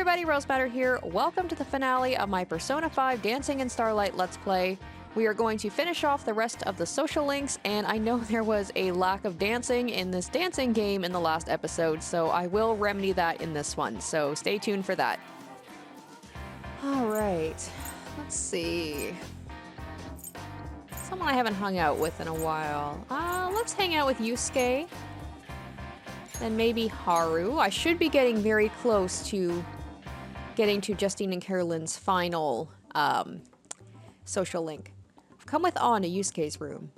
everybody, Rosematter here. Welcome to the finale of my Persona 5 Dancing in Starlight Let's Play. We are going to finish off the rest of the social links, and I know there was a lack of dancing in this dancing game in the last episode, so I will remedy that in this one, so stay tuned for that. Alright, let's see. Someone I haven't hung out with in a while. Let's hang out with Yusuke. And maybe Haru. I should be getting very close to getting to Justine and Caroline's final social link. I've come with Aaaand to Yusuke's room.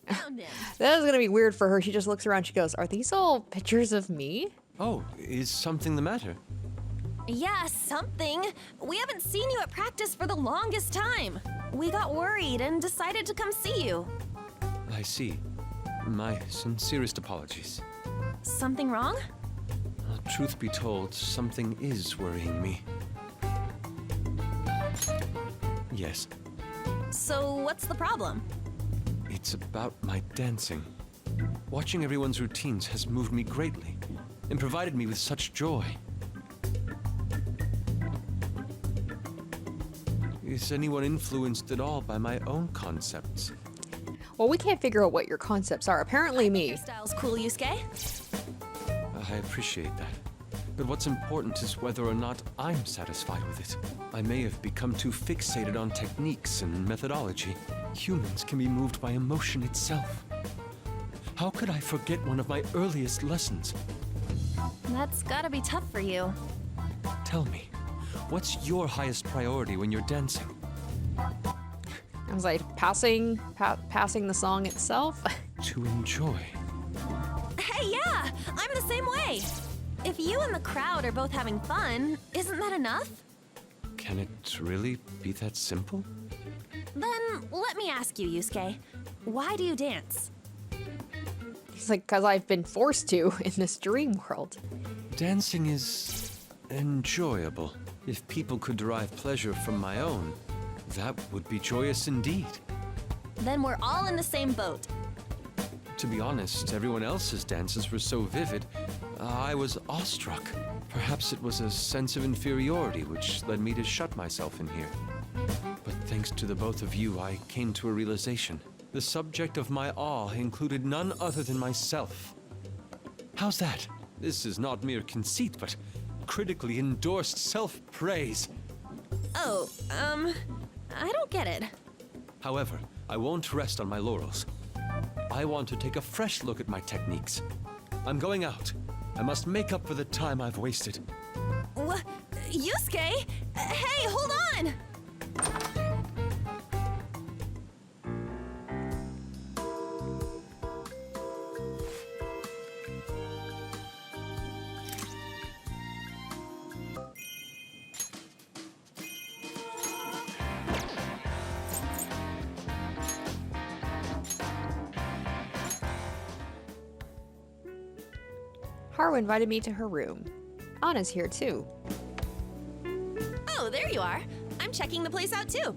Found him. That is gonna be weird for her. She just looks around, she goes, "Are these all pictures of me?" Oh, is something the matter? Yeah, something. We haven't seen you at practice for the longest time. We got worried and decided to come see you. I see. My sincerest apologies. Something wrong? Truth be told, something is worrying me. Yes, So what's the problem? it's about my dancing. Watching everyone's routines has moved me greatly and provided me with such joy. Is anyone influenced at all by my own concepts? Well, we can't figure out what your concepts are. Apparently me. Your style's cool, Yusuke. I appreciate that. But what's important is whether or not I'm satisfied with it. I may have become too fixated on techniques and methodology. Humans can be moved by emotion itself. How could I forget one of my earliest lessons? That's gotta be tough for you. Tell me, what's your highest priority when you're dancing? I was like, passing the song itself. To enjoy. Hey, yeah! I'm the same way! If you and the crowd are both having fun, isn't that enough? Can it really be that simple? Then let me ask you, Yusuke. Why do you dance? He's like, "'Cause I've been forced to in this dream world." Dancing is enjoyable. If people could derive pleasure from my own, that would be joyous indeed. Then we're all in the same boat. To be honest, everyone else's dances were so vivid, I was awestruck. Perhaps it was a sense of inferiority which led me to shut myself in here. But thanks to the both of you, I came to a realization. The subject of my awe included none other than myself. How's that? This is not mere conceit, but critically endorsed self-praise. Oh, I don't get it. However, I won't rest on my laurels. I want to take a fresh look at my techniques. I'm going out. I must make up for the time I've wasted. Yusuke? Hey, hold on! Haru invited me to her room. Anna's here too. Oh, there you are. I'm checking the place out too.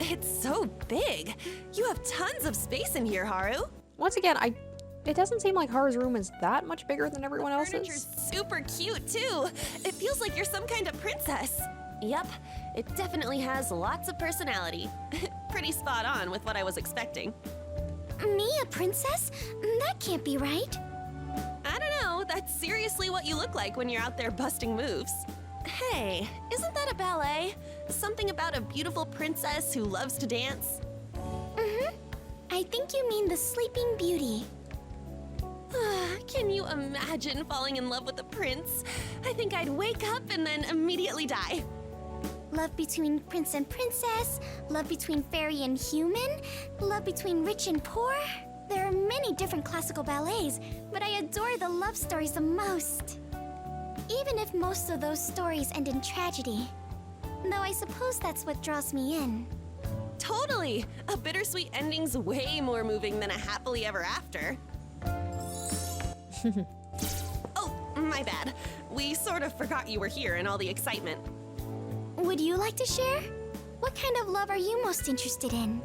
It's so big. You have tons of space in here, Haru. Once again, it doesn't seem like Haru's room is that much bigger than everyone Furniture's else's. super cute too. It feels like you're some kind of princess. Yep, it definitely has lots of personality. Pretty spot on with what I was expecting. Me, a princess? That can't be right. I don't know, that's seriously what you look like when you're out there busting moves. Hey, isn't that a ballet? Something about a beautiful princess who loves to dance? I think you mean the Sleeping Beauty. Can you imagine falling in love with a prince? I think I'd wake up and then immediately die. Love between prince and princess, love between fairy and human, love between rich and poor. There are many different classical ballets, but I adore the love stories the most. Even if most of those stories end in tragedy. Though I suppose that's what draws me in. Totally! A bittersweet ending's way more moving than a happily ever after. Oh, my bad. We sort of forgot you were here in all the excitement. Would you like to share? What kind of love are you most interested in?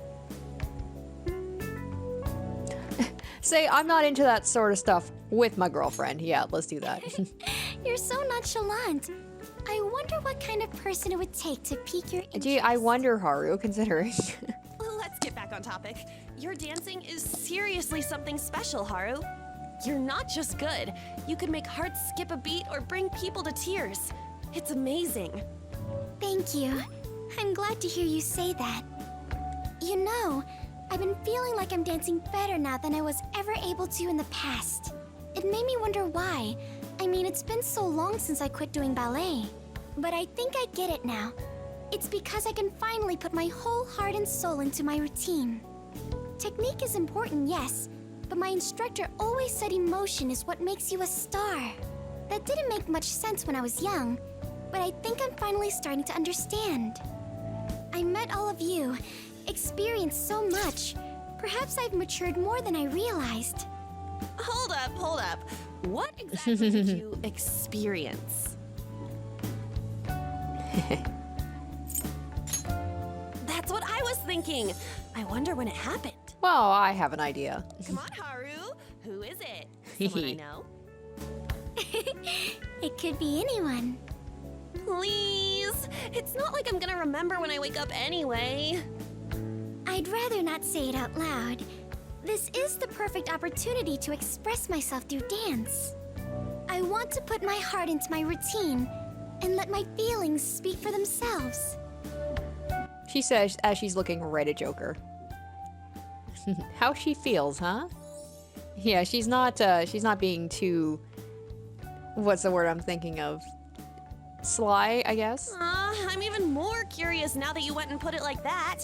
Say, I'm not into that sort of stuff with my girlfriend. Yeah, let's do that. You're so nonchalant. I wonder what kind of person it would take to pique your interest. Gee, I wonder, Haru, considering. Let's get back on topic. Your dancing is seriously something special, Haru. You're not just good. You could make hearts skip a beat or bring people to tears. It's amazing. Thank you. I'm glad to hear you say that. You know, I've been feeling like I'm dancing better now than I was ever able to in the past. It made me wonder why. I mean, it's been so long since I quit doing ballet. But I think I get it now. It's because I can finally put my whole heart and soul into my routine. Technique is important, yes, but my instructor always said emotion is what makes you a star. That didn't make much sense when I was young, but I think I'm finally starting to understand. I met all of you, experienced so much. Perhaps I've matured more than I realized. Hold up. What exactly did you experience? That's what I was thinking. I wonder when it happened. Well, I have an idea. Come on, Haru. Who is it? Someone I know? It could be anyone. Please. It's not like I'm gonna remember when I wake up anyway. I'd rather not say it out loud. This is the perfect opportunity to express myself through dance. I want to put my heart into my routine and let my feelings speak for themselves. She says as she's looking right at Joker. How she feels, huh? Yeah, she's not being too... What's the word I'm thinking of? Sly, I guess? I'm even more curious now that you went and put it like that.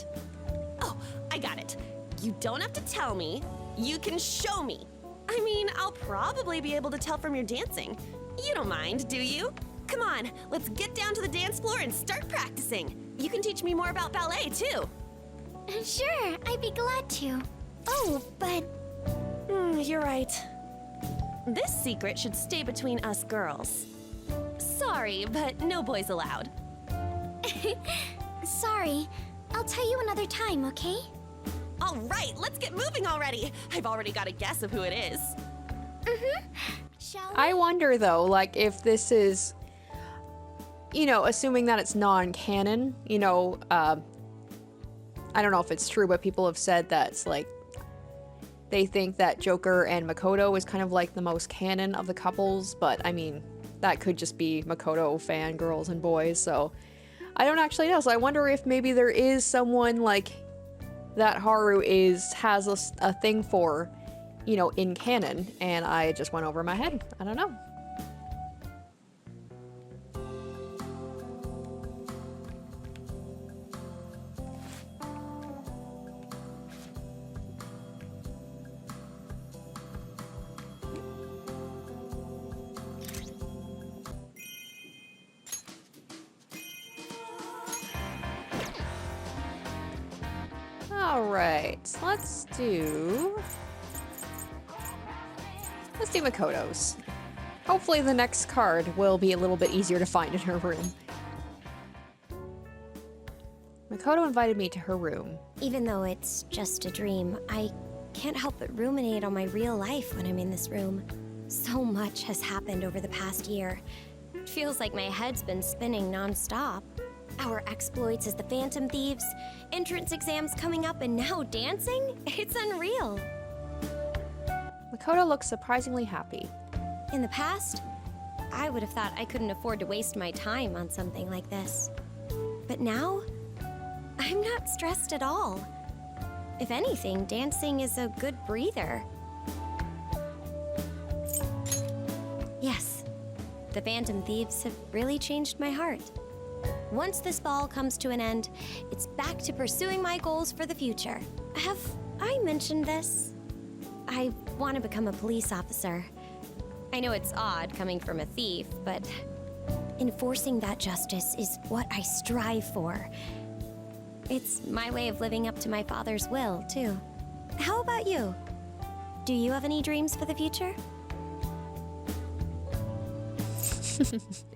Oh, I got it. You don't have to tell me. You can show me. I mean, I'll probably be able to tell from your dancing. You don't mind, do you? Come on, let's get down to the dance floor and start practicing. You can teach me more about ballet, too. Sure, I'd be glad to. Oh, but... You're right. This secret should stay between us girls. Sorry, but no boys allowed. Sorry. I'll tell you another time, okay? All right, let's get moving already. I've already got a guess of who it is. Shall we? I wonder, though, like, if this is... You know, assuming that it's non-canon, you know, I don't know if it's true, but people have said that it's like... They think that Joker and Makoto is kind of like the most canon of the couples, but I mean, that could just be Makoto fangirls and boys, so I don't actually know. So I wonder if maybe there is someone like that Haru has a thing for, you know, in canon, and I just went over my head. I don't know. Alright, let's do Makoto's. Hopefully the next card will be a little bit easier to find in her room. Makoto invited me to her room. Even though it's just a dream, I can't help but ruminate on my real life when I'm in this room. So much has happened over the past year. It feels like my head's been spinning non-stop. Our exploits as the Phantom Thieves, entrance exams coming up, and now dancing? It's unreal. Makoto looks surprisingly happy. In the past, I would have thought I couldn't afford to waste my time on something like this. But now, I'm not stressed at all. If anything, dancing is a good breather. Yes, the Phantom Thieves have really changed my heart. Once this ball comes to an end, it's back to pursuing my goals for the future. Have I mentioned this? I want to become a police officer. I know it's odd coming from a thief, but enforcing that justice is what I strive for. It's my way of living up to my father's will, too. How about you? Do you have any dreams for the future?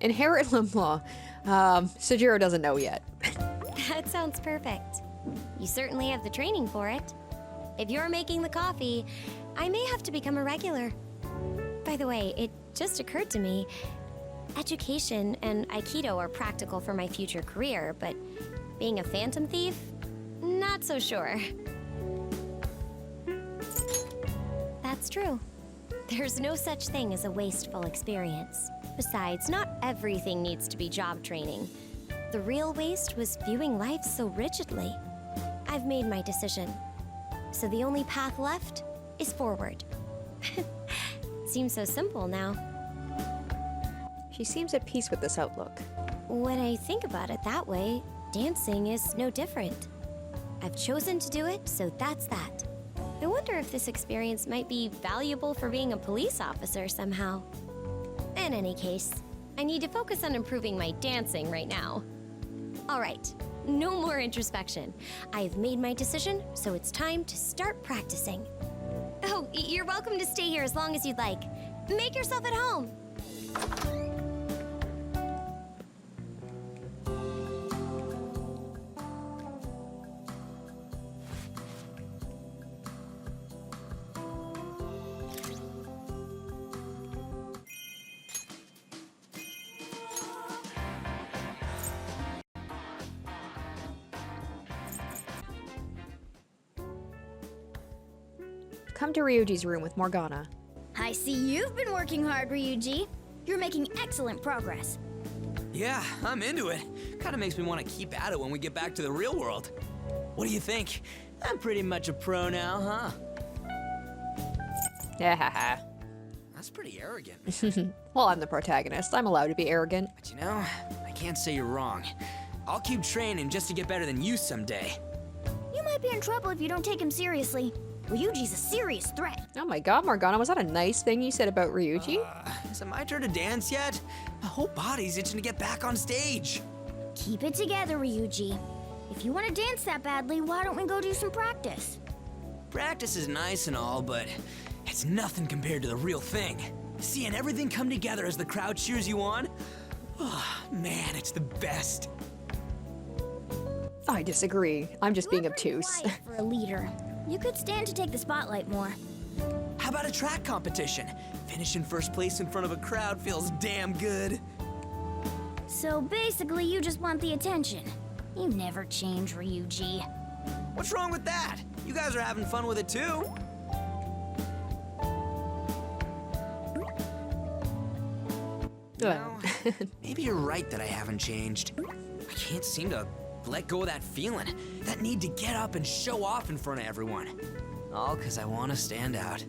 Inherit limb law. Sojiro doesn't know yet. That sounds perfect. You certainly have the training for it. If you're making the coffee, I may have to become a regular. By the way, it just occurred to me, Education and Aikido are practical for my future career, but being a Phantom Thief? Not so sure. That's true. There's no such thing as a wasteful experience. Besides, not everything needs to be job training. The real waste was viewing life so rigidly. I've made my decision. So the only path left is forward. Seems so simple now. She seems at peace with this outlook. When I think about it that way, dancing is no different. I've chosen to do it, so that's that. I wonder if this experience might be valuable for being a police officer somehow. In any case, I need to focus on improving my dancing right now. All right, no more introspection. I've made my decision, so it's time to start practicing. Oh, you're welcome to stay here as long as you'd like. Make yourself at home. Come to Ryuji's room with Morgana. I see you've been working hard, Ryuji. You're making excellent progress. Yeah, I'm into it. Kinda makes me want to keep at it when we get back to the real world. What do you think? I'm pretty much a pro now, huh? Yeah. That's pretty arrogant. Well, I'm the protagonist. I'm allowed to be arrogant. But you know, I can't say you're wrong. I'll keep training just to get better than you someday. You might be in trouble if you don't take him seriously. Ryuji's a serious threat. Oh my god, Morgana, was that a nice thing you said about Ryuji? Is it my turn to dance yet? My whole body's itching to get back on stage. Keep it together, Ryuji. If you want to dance that badly, why don't we go do some practice? Practice is nice and all, but it's nothing compared to the real thing. Seeing everything come together as the crowd cheers you on? Oh, man, it's the best. I disagree. I'm just being You're pretty obtuse. quiet for a leader. You could stand to take the spotlight more. How about a track competition? Finishing first place in front of a crowd feels damn good. So basically, you just want the attention. You never change, Ryuji. What's wrong with that? You guys are having fun with it too. Well, Maybe you're right that I haven't changed. I can't seem to let go of that feeling, that need to get up and show off in front of everyone. All because I want to stand out.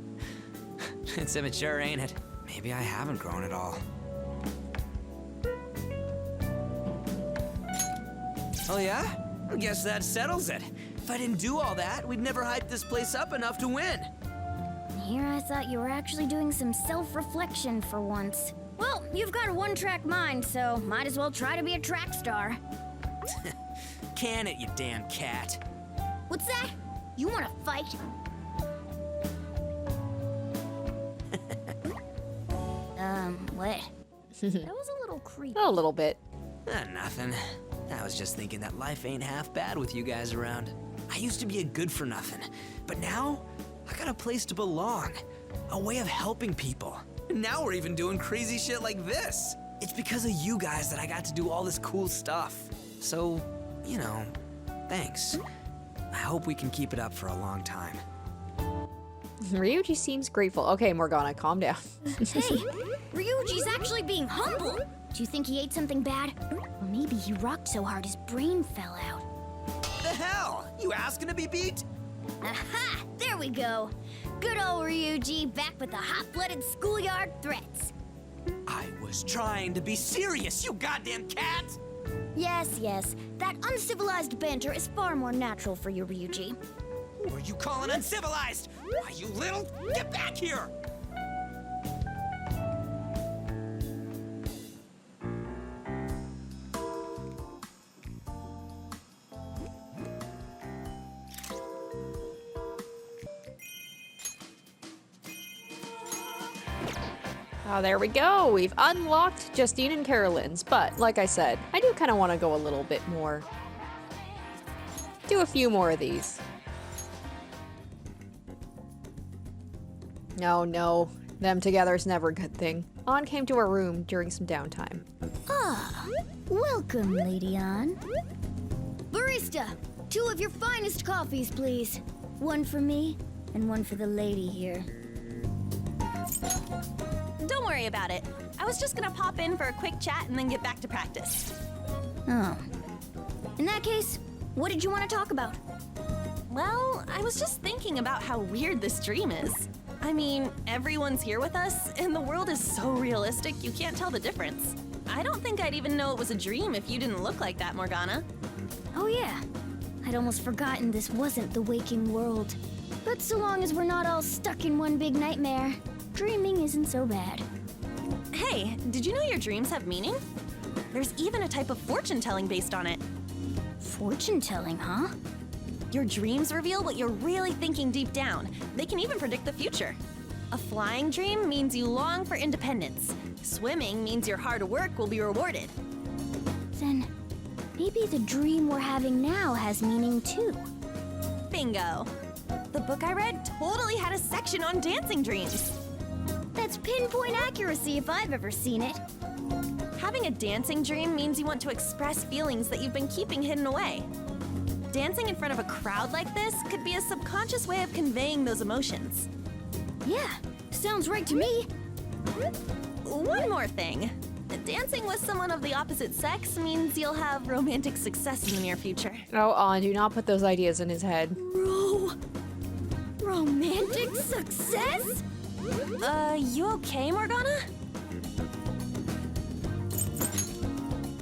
It's immature, ain't it? Maybe I haven't grown at all. Oh yeah? I guess that settles it. If I didn't do all that, we'd never hype this place up enough to win. Here I thought you were actually doing some self-reflection for once. Well, you've got a one-track mind, so might as well try to be a track star. Can it, you damn cat? What's that? You want to fight? What? That was a little creepy. a little bit. Nothing. I was just thinking that life ain't half bad with you guys around. I used to be a good for nothing, but now I got a place to belong, a way of helping people. And now we're even doing crazy shit like this. It's because of you guys that I got to do all this cool stuff. So, you know, thanks. I hope we can keep it up for a long time. Ryuji seems grateful. Okay, Morgana, calm down. Hey, Ryuji's actually being humble. Do you think he ate something bad? Or maybe he rocked so hard his brain fell out. The hell? You asking to be beat? Aha! There we go. Good old Ryuji back with the hot-blooded schoolyard threats. I was trying to be serious, you goddamn cat! Yes, yes. That uncivilized banter is far more natural for you, Ryuji. Who are you calling uncivilized? Why, you little... Get back here! Oh, there we go. We've unlocked Justine and Caroline's, but like I said, I do kind of want to go a little bit more. Do a few more of these. No, them together is never a good thing. Aaaand came to our room during some downtime. Ah, welcome, Lady Aaaand. Barista, 2 of your finest coffees, please. One for me, and one for the lady here. Don't worry about it. I was just gonna pop in for a quick chat and then get back to practice. Oh. In that case, what did you want to talk about? Well, I was just thinking about how weird this dream is. I mean, everyone's here with us, and the world is so realistic you can't tell the difference. I don't think I'd even know it was a dream if you didn't look like that, Morgana. Oh yeah, I'd almost forgotten this wasn't the waking world. But so long as we're not all stuck in one big nightmare, dreaming isn't so bad. Hey, did you know your dreams have meaning? There's even a type of fortune-telling based on it. Fortune-telling, huh? Your dreams reveal what you're really thinking deep down. They can even predict the future. A flying dream means you long for independence. Swimming means your hard work will be rewarded. Then, maybe the dream we're having now has meaning too. Bingo. The book I read totally had a section on dancing dreams. That's pinpoint accuracy if I've ever seen it. Having a dancing dream means you want to express feelings that you've been keeping hidden away. Dancing in front of a crowd like this could be a subconscious way of conveying those emotions. Yeah, sounds right to me. One more thing. Dancing with someone of the opposite sex means you'll have romantic success in the near future. Oh, Aaaand, do not put those ideas in his head. Romantic success? You okay, Morgana?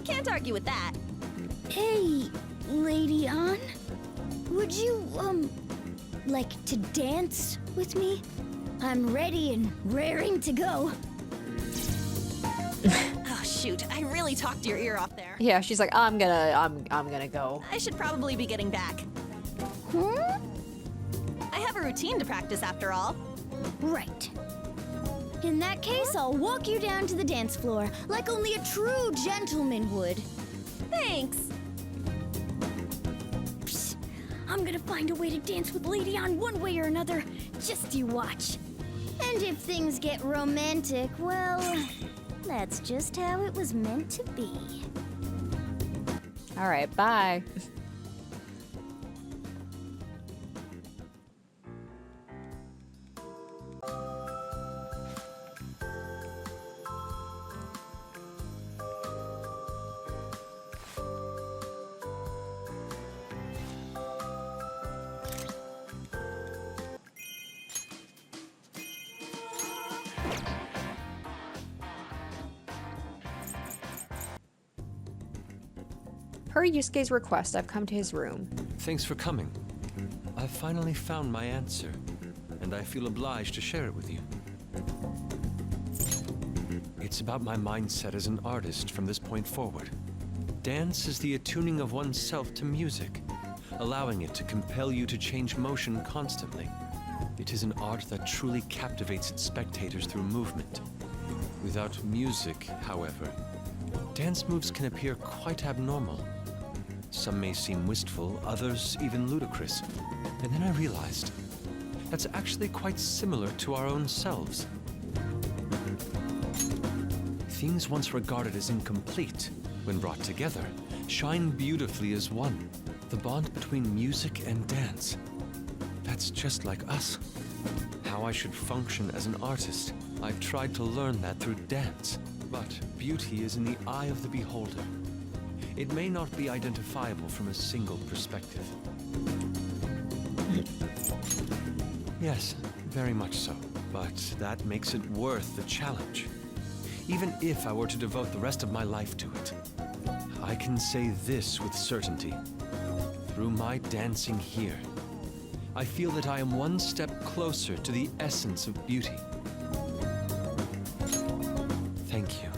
Can't argue with that. Hey, Lady Aaaand, would you, like to dance with me? I'm ready and raring to go. Oh shoot, I really talked your ear off there. Yeah, she's like, I'm gonna go. I should probably be getting back. Huh? I have a routine to practice after all. Right. In that case, I'll walk you down to the dance floor, like only a true gentleman would. Thanks. Psst, I'm gonna find a way to dance with Lady Aaaand one way or another. Just you watch. And if things get romantic, well, that's just how it was meant to be. All right, bye. Per Yusuke's request, I've come to his room. Thanks for coming. I've finally found my answer, and I feel obliged to share it with you. It's about my mindset as an artist from this point forward. Dance is the attuning of oneself to music, allowing it to compel you to change motion constantly. It is an art that truly captivates its spectators through movement. Without music, however, dance moves can appear quite abnormal. Some may seem wistful, others even ludicrous. And then I realized that's actually quite similar to our own selves. Things once regarded as incomplete, when brought together, shine beautifully as one. The bond between music and dance. That's just like us. How I should function as an artist. I've tried to learn that through dance. But beauty is in the eye of the beholder. It may not be identifiable from a single perspective. Yes, very much so. But that makes it worth the challenge. Even if I were to devote the rest of my life to it. I can say this with certainty. Through my dancing here, I feel that I am one step closer to the essence of beauty. Thank you.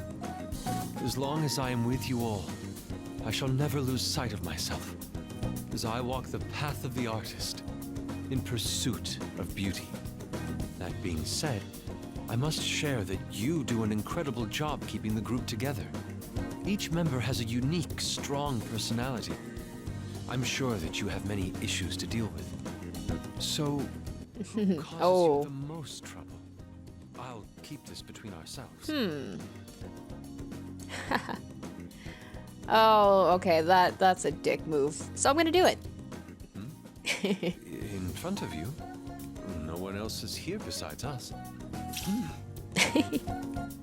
As long as I am with you all, I shall never lose sight of myself, as I walk the path of the artist, in pursuit of beauty. That being said, I must share that you do an incredible job keeping the group together. Each member has a unique, strong personality. I'm sure that you have many issues to deal with. So, who causes you the most trouble? I'll keep this between ourselves. Oh, okay, that's a dick move. So I'm gonna do it. In front of you? No one else is here besides us.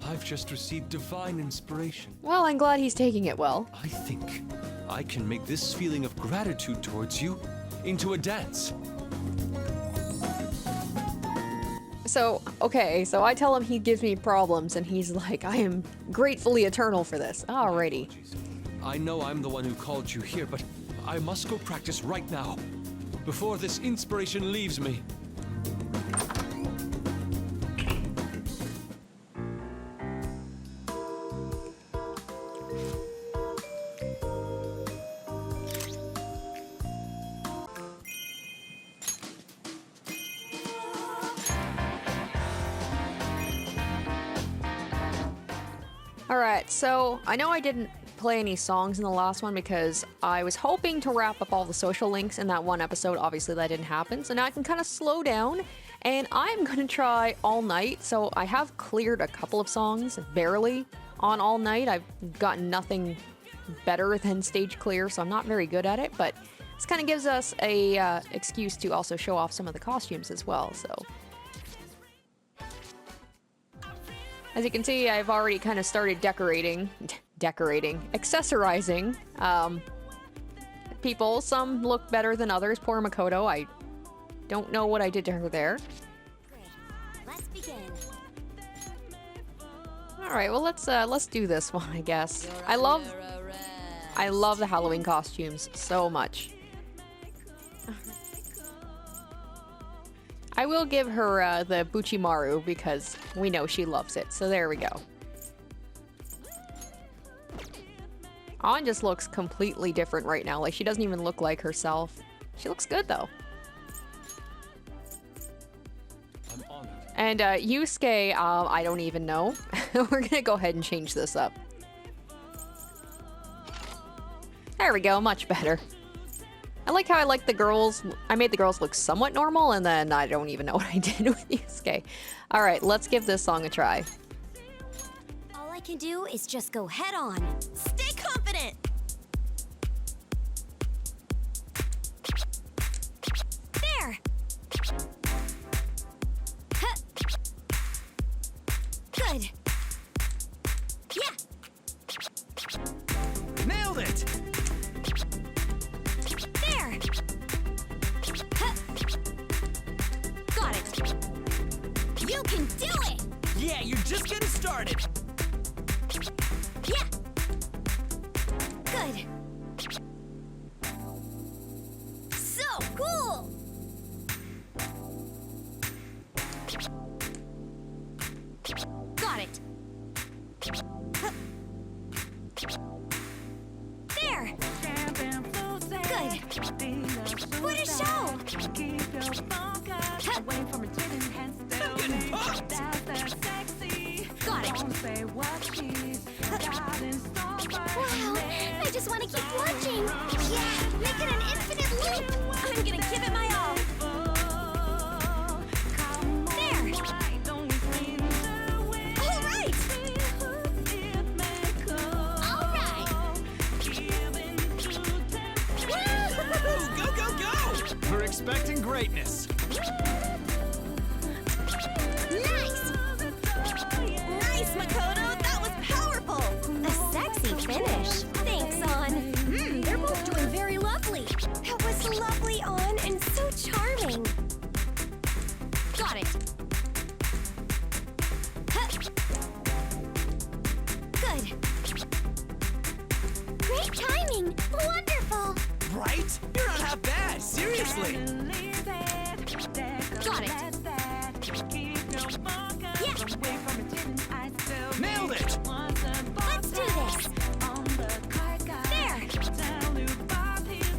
I've just received divine inspiration. Well, I'm glad he's taking it well. I think I can make this feeling of gratitude towards you into a dance. So, okay, so I tell him he gives me problems, and he's like, I am gratefully eternal for this. Alrighty. I know I'm the one who called you here, but I must go practice right now, before this inspiration leaves me. Alright, so I know I didn't play any songs in the last one because I was hoping to wrap up all the social links in that one episode. Obviously that didn't happen, so now I can kind of slow down, and I'm gonna try All Night. So I have cleared a couple of songs, barely, on All Night. I've gotten nothing better than stage clear, so I'm not very good at it, but this kind of gives us a excuse to also show off some of the costumes as well, so. As you can see, I've already kind of started decorating, accessorizing people. Some look better than others. Poor Makoto, I don't know what I did to her there. Let's begin. All right, well let's do this one, I guess. I love the Halloween costumes so much. I will give her the Buchimaru because we know she loves it. So there we go. Aaaand just looks completely different right now. Like, she doesn't even look like herself. She looks good though. I'm honored. And Yusuke, I don't even know. We're gonna go ahead and change this up. There we go, much better. I like how I made the girls look somewhat normal, and then I don't even know what I did with Yusuke. All right, let's give this song a try. All I can do is just go head on. Stay confident. There! Huh. Good. Yeah! Nailed it! There! Huh. Got it. You can do it! Yeah, you're just getting started. Yeah! Good. So cool! Got it. Huh. There! Good. What a show! Huh. I'm getting pumped! Got it. Wow, I just want to keep watching. Yeah, make it an infinite loop. I'm gonna give it my all. There. All right. All right. Go, go, go! We're expecting greatness. Nice. Nice, Makoto. That was powerful. A sexy finish. Thanks, Aaaand. They're both doing very lovely. That was lovely, Aaaand, and so charming. Got it. Huh. Good. Great timing. Wonderful. Right? You're not half bad, seriously. Got it. Yeah. Nailed it! Let's do this. There.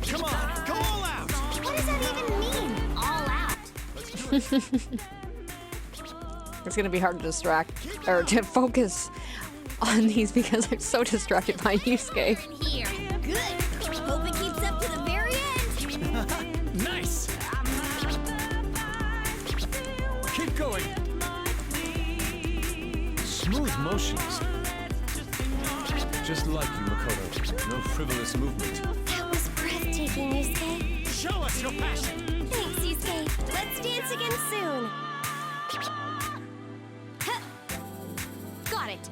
Come on, go all out! What does that even mean? All out. It's gonna be hard to distract or to focus on these because I'm so distracted by Yusuke. In here. Good. Hope it keeps up to the very end. Nice! Keep going! emotions. Just like you, Makoto. No frivolous movement. That was breathtaking, Yusuke. Show us your passion! Thanks, Yusuke. Let's dance again soon. Huh. Got it.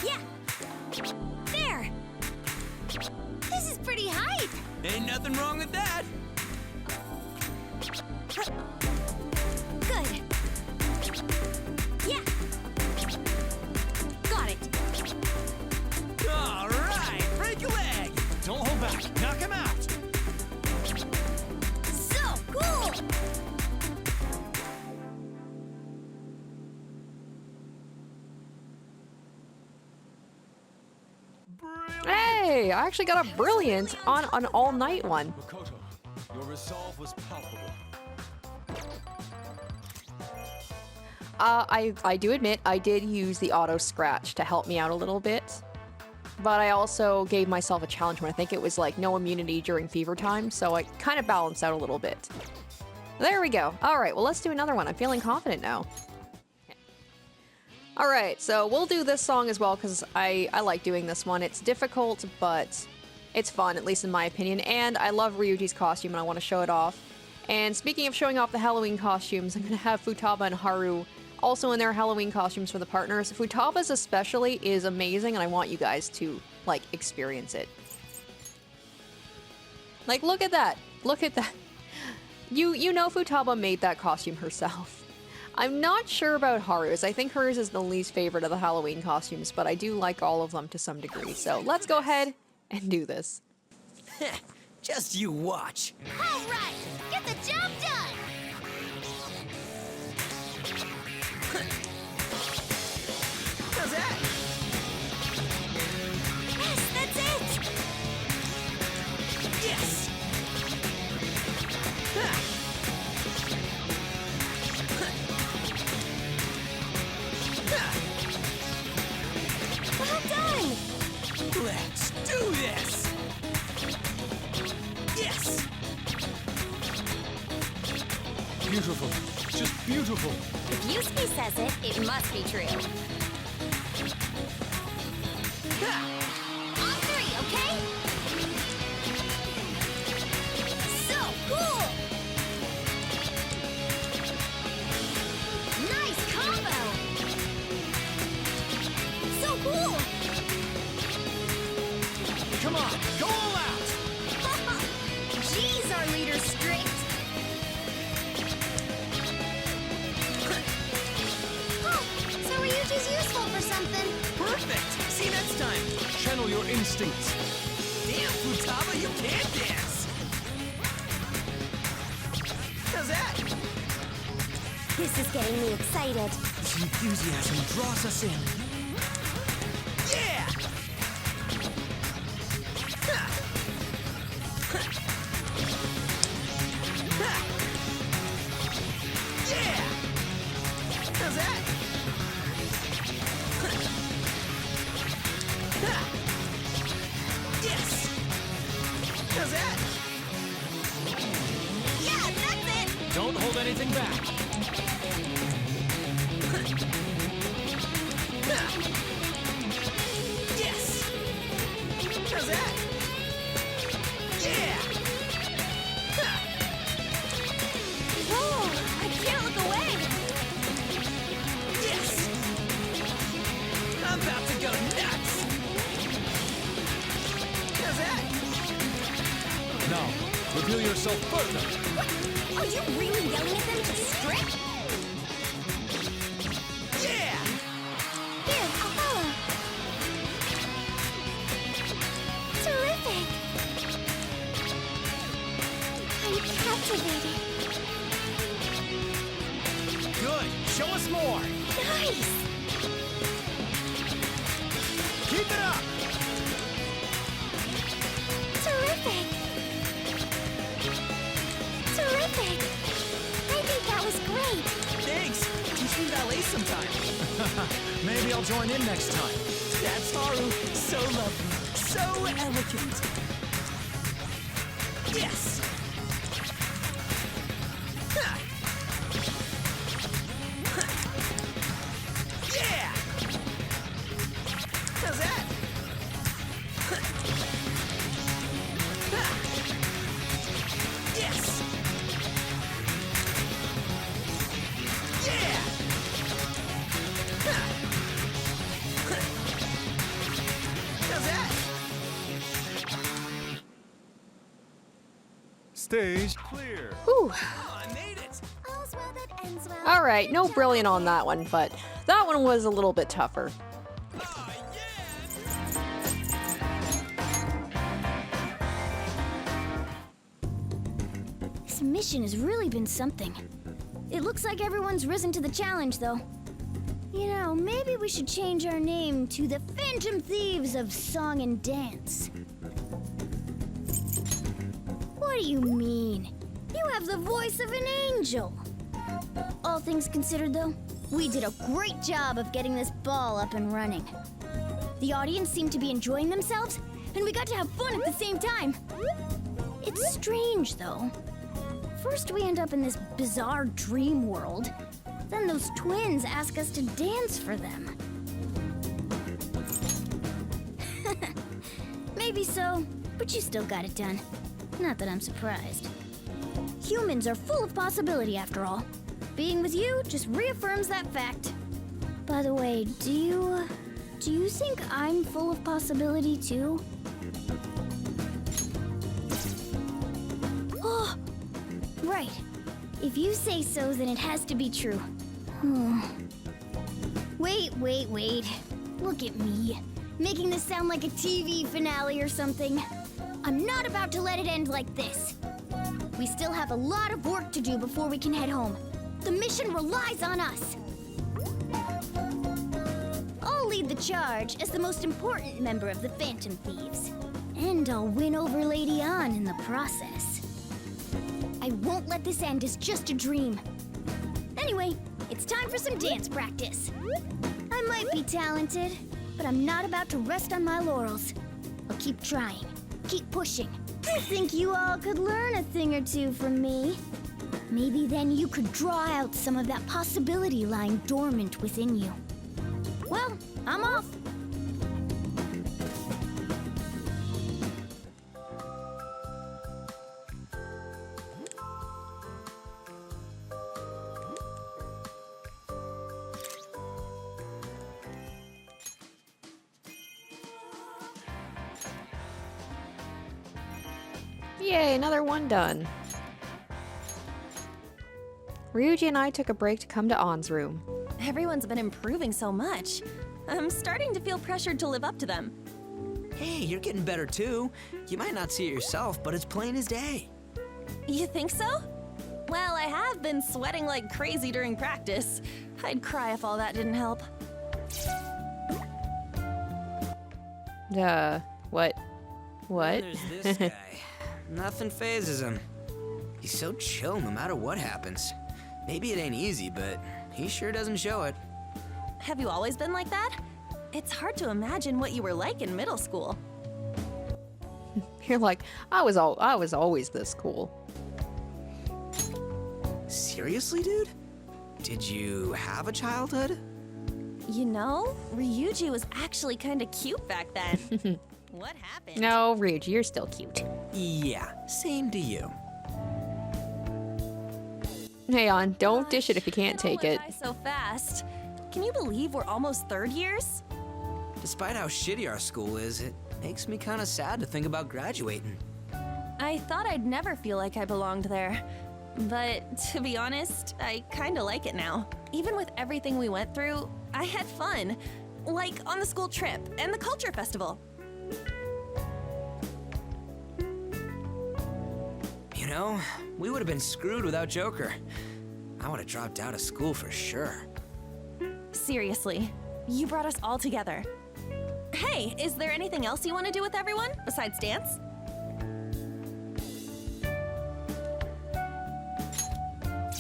Yeah. There. This is pretty hype. Ain't nothing wrong with that. Huh. Good. Yeah. Got it. All right, break a leg. Don't hold back. Knock him out! So cool. Hey, I actually got a brilliant on an all-night one. Makoto, your resolve was palpable. I do admit I did use the auto scratch to help me out a little bit, but I also gave myself a challenge when I think it was like no immunity during fever time, so I kind of balanced out a little bit. There we go. All right, well, let's do another one. I'm feeling confident now. All right, so we'll do this song as well because I like doing this one. It's difficult, but it's fun, at least in my opinion, and I love Ryuji's costume and I want to show it off. And speaking of showing off the Halloween costumes, I'm going to have Futaba and Haru also in their Halloween costumes for the partners. Futaba's especially is amazing, and I want you guys to, like, experience it. Like, look at that. Look at that. You know Futaba made that costume herself. I'm not sure about Haru's. I think hers is the least favorite of the Halloween costumes, but I do like all of them to some degree. So let's go ahead and do this. Just you watch. All right, get the job done. How's that? Yes, that's it. Yes. Ha. Ha. Well done. Let's do this. Yes. Beautiful. Just beautiful. If Yusuke says it, it must be true. Ha. On three, okay? So cool. Nice combo. So cool. Come on, go all out! Jeez, our leader's strict. Oh, so Ryuji's useful for something. Perfect. See you next time. Channel your instincts. Damn, Futaba, you can dance. How's that? This is getting me excited. This enthusiasm draws us in. Yeah! Ha! Ha! Ha! Yeah! How's that? Ha! Ha! Yes! How's that? Yeah, that's it. Don't hold anything back. Yes! How's that? Yeah! Whoa, I can't look away. Yes! I'm about to go nuts! How's that? Now, reveal yourself further. What? Are you really yelling at them to strip? Yeah! Here, I'll follow. Terrific. I'm captivated. Good. Show us more. Nice. Keep it up. Terrific. Terrific. I think that was great. Thanks! Teach me ballet sometime. Maybe I'll join in next time. That's Haru. So lovely. So elegant. Yes! Ha! Ha! Yeah! stage clear. Whew. I made it. All's well that ends well. All right, no brilliant on that one, but that one was a little bit tougher. This mission has really been something. It looks like everyone's risen to the challenge, though. You know, maybe we should change our name to the Phantom Thieves of Song and Dance. What do you mean? You have the voice of an angel. All things considered, though, we did a great job of getting this ball up and running. The audience seemed to be enjoying themselves, and we got to have fun at the same time. It's strange, though. First we end up in this bizarre dream world. Then those twins ask us to dance for them. Maybe so, but you still got it done. Not that I'm surprised. Humans are full of possibility after all. Being with you just reaffirms that fact. By the way, do you think I'm full of possibility too? Oh, right. If you say so, then it has to be true. Wait. Look at me. Making this sound like a TV finale or something. I'm not about to let it end like this. We still have a lot of work to do before we can head home. The mission relies on us. I'll lead the charge as the most important member of the Phantom Thieves. And I'll win over Lady Aaaand in the process. I won't let this end as just a dream. Anyway, it's time for some dance practice. I might be talented, but I'm not about to rest on my laurels. I'll keep trying, keep pushing. I think you all could learn a thing or two from me. Maybe then you could draw out some of that possibility lying dormant within you. Well, I'm off. Yay, another one done. Ryuji and I took a break to come to Aand's room. Everyone's been improving so much. I'm starting to feel pressured to live up to them. Hey, you're getting better too. You might not see it yourself, but it's plain as day. You think so? Well, I have been sweating like crazy during practice. I'd cry if all that didn't help. What? What? There's this guy. Nothing phases him. He's so chill no matter what happens. Maybe it ain't easy, but he sure doesn't show it. Have you always been like that? It's hard to imagine what you were like in middle school. You're like, I was always this cool. Seriously, dude? Did you have a childhood? You know, Ryuji was actually kind of cute back then. What happened? No, Ryuji, you're still cute. Yeah, same to you. Hey, Aaaand, don't dish it if you can't take it. Went by so fast. Can you believe we're almost third years? Despite how shitty our school is, it makes me kind of sad to think about graduating. I thought I'd never feel like I belonged there. But to be honest, I kind of like it now. Even with everything we went through, I had fun. Like on the school trip and the culture festival. You know, we would have been screwed without Joker. I would have dropped out of school for sure. Seriously, you brought us all together. Hey, is there anything else you want to do with everyone besides dance?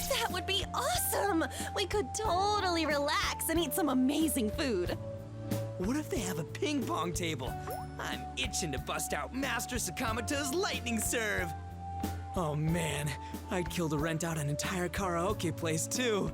That would be awesome! We could totally relax and eat some amazing food. What if they have a ping pong table? I'm itching to bust out Master Sakamoto's lightning serve. Oh man, I'd kill to rent out an entire karaoke place too.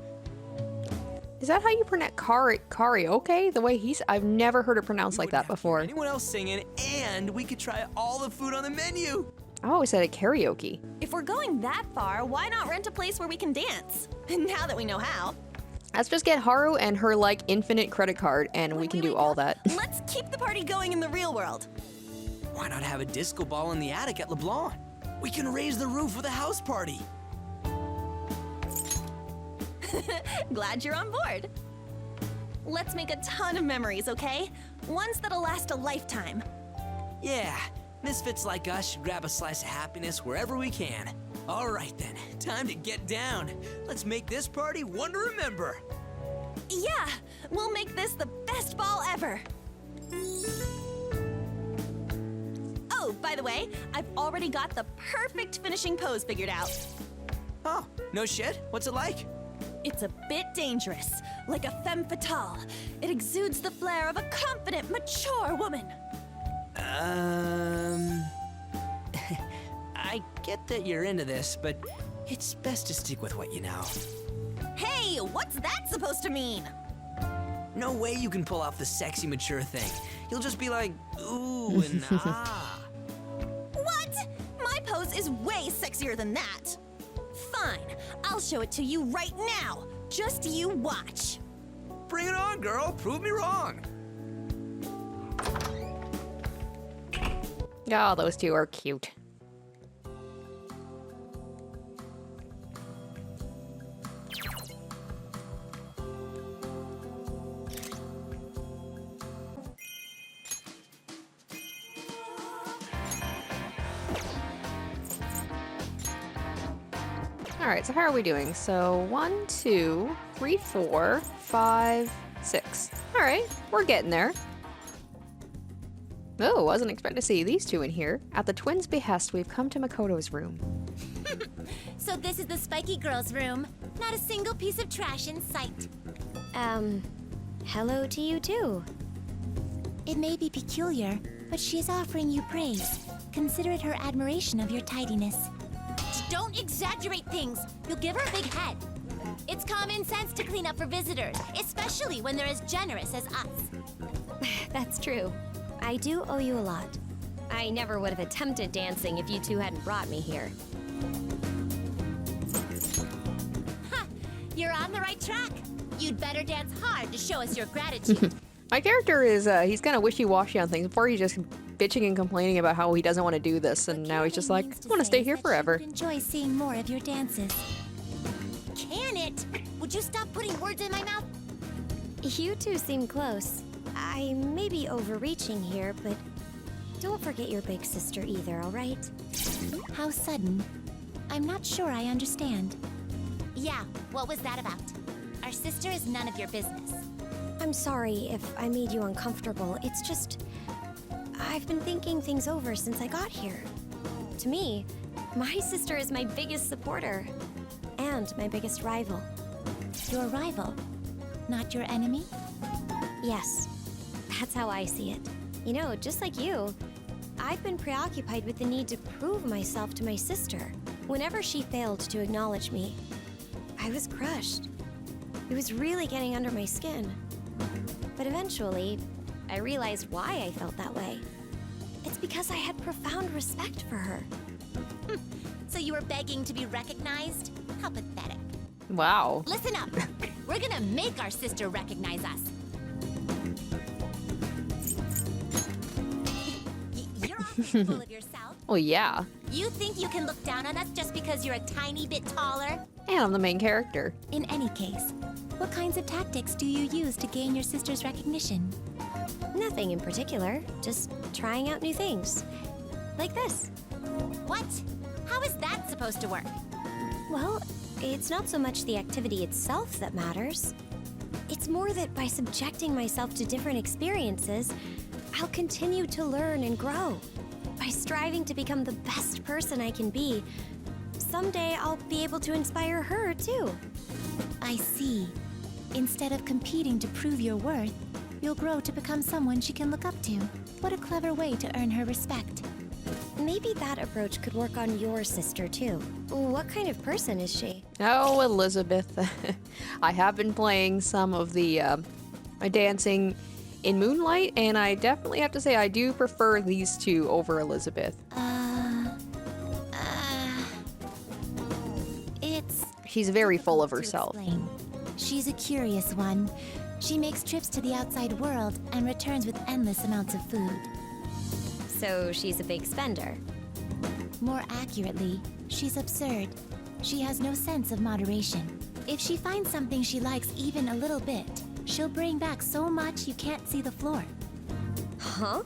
Is that how you pronounce karaoke? The way I've never heard it pronounced like that before. Anyone else singing, and we could try all the food on the menu. I always said it karaoke. If we're going that far, why not rent a place where we can dance? Now that we know how. Let's just get Haru and her, like, infinite credit card, and we can do all that. Let's keep the party going in the real world. Why not have a disco ball in the attic at LeBlanc? We can raise the roof with a house party. Glad you're on board. Let's make a ton of memories, okay? Ones that'll last a lifetime. Yeah, misfits like us should grab a slice of happiness wherever we can. All right then, time to get down. Let's make this party one to remember. Yeah, we'll make this the best ball ever. Oh, by the way, I've already got the perfect finishing pose figured out. Oh, no shit? What's it like? It's a bit dangerous, like a femme fatale. It exudes the flair of a confident, mature woman. I get that you're into this, but it's best to stick with what you know. Hey, what's that supposed to mean? No way you can pull off the sexy, mature thing. You'll just be like, ooh and ah. What? My pose is way sexier than that. Fine, I'll show it to you right now. Just you watch. Bring it on, girl. Prove me wrong. Oh, those two are cute. Alright, so how are we doing? So 1, 2, 3, 4, 5, 6. Alright, we're getting there. Oh, wasn't expecting to see these two in here. At the twins' behest, we've come to Makoto's room. So this is the spiky girl's room. Not a single piece of trash in sight. Hello to you too. It may be peculiar, but she is offering you praise. Consider it her admiration of your tidiness. Don't exaggerate things. You'll give her a big head. It's common sense to clean up for visitors, especially when they're as generous as us. That's true. I do owe you a lot. I never would have attempted dancing if you two hadn't brought me here. Ha! You're on the right track. You'd better dance hard to show us your gratitude. My character is, he's kind of wishy-washy on things. Before he's just bitching and complaining about how he doesn't want to do this, and now he's just like, I want to stay here forever. Enjoy seeing more of your dances. Can it? Would you stop putting words in my mouth? You two seem close. I may be overreaching here, but don't forget your big sister either, all right? How sudden? I'm not sure I understand. Yeah, what was that about? Our sister is none of your business. I'm sorry if I made you uncomfortable. It's just, I've been thinking things over since I got here. To me, my sister is my biggest supporter and my biggest rival. Your rival, not your enemy? Yes, that's how I see it. You know, just like you, I've been preoccupied with the need to prove myself to my sister. Whenever she failed to acknowledge me, I was crushed. It was really getting under my skin. But eventually, I realized why I felt that way. It's because I had profound respect for her. So you were begging to be recognized? How pathetic. Wow. Listen up. We're gonna make our sister recognize us. You're awfully full of yourself. Well, yeah. You think you can look down on us just because you're a tiny bit taller? And I'm the main character. In any case, what kinds of tactics do you use to gain your sister's recognition? Nothing in particular, just trying out new things. Like this. What? How is that supposed to work? Well, it's not so much the activity itself that matters. It's more that by subjecting myself to different experiences, I'll continue to learn and grow. By striving to become the best person I can be, someday I'll be able to inspire her too. I see. Instead of competing to prove your worth, you'll grow to become someone she can look up to. What a clever way to earn her respect. Maybe that approach could work on your sister too. What kind of person is she? Oh, Elizabeth. I have been playing some of the dancing in Moonlight, and I definitely have to say I do prefer these two over Elizabeth. She's very full of herself. She's a curious one. She makes trips to the outside world and returns with endless amounts of food. So she's a big spender. More accurately, she's absurd. She has no sense of moderation. If she finds something she likes even a little bit, she'll bring back so much you can't see the floor. Huh?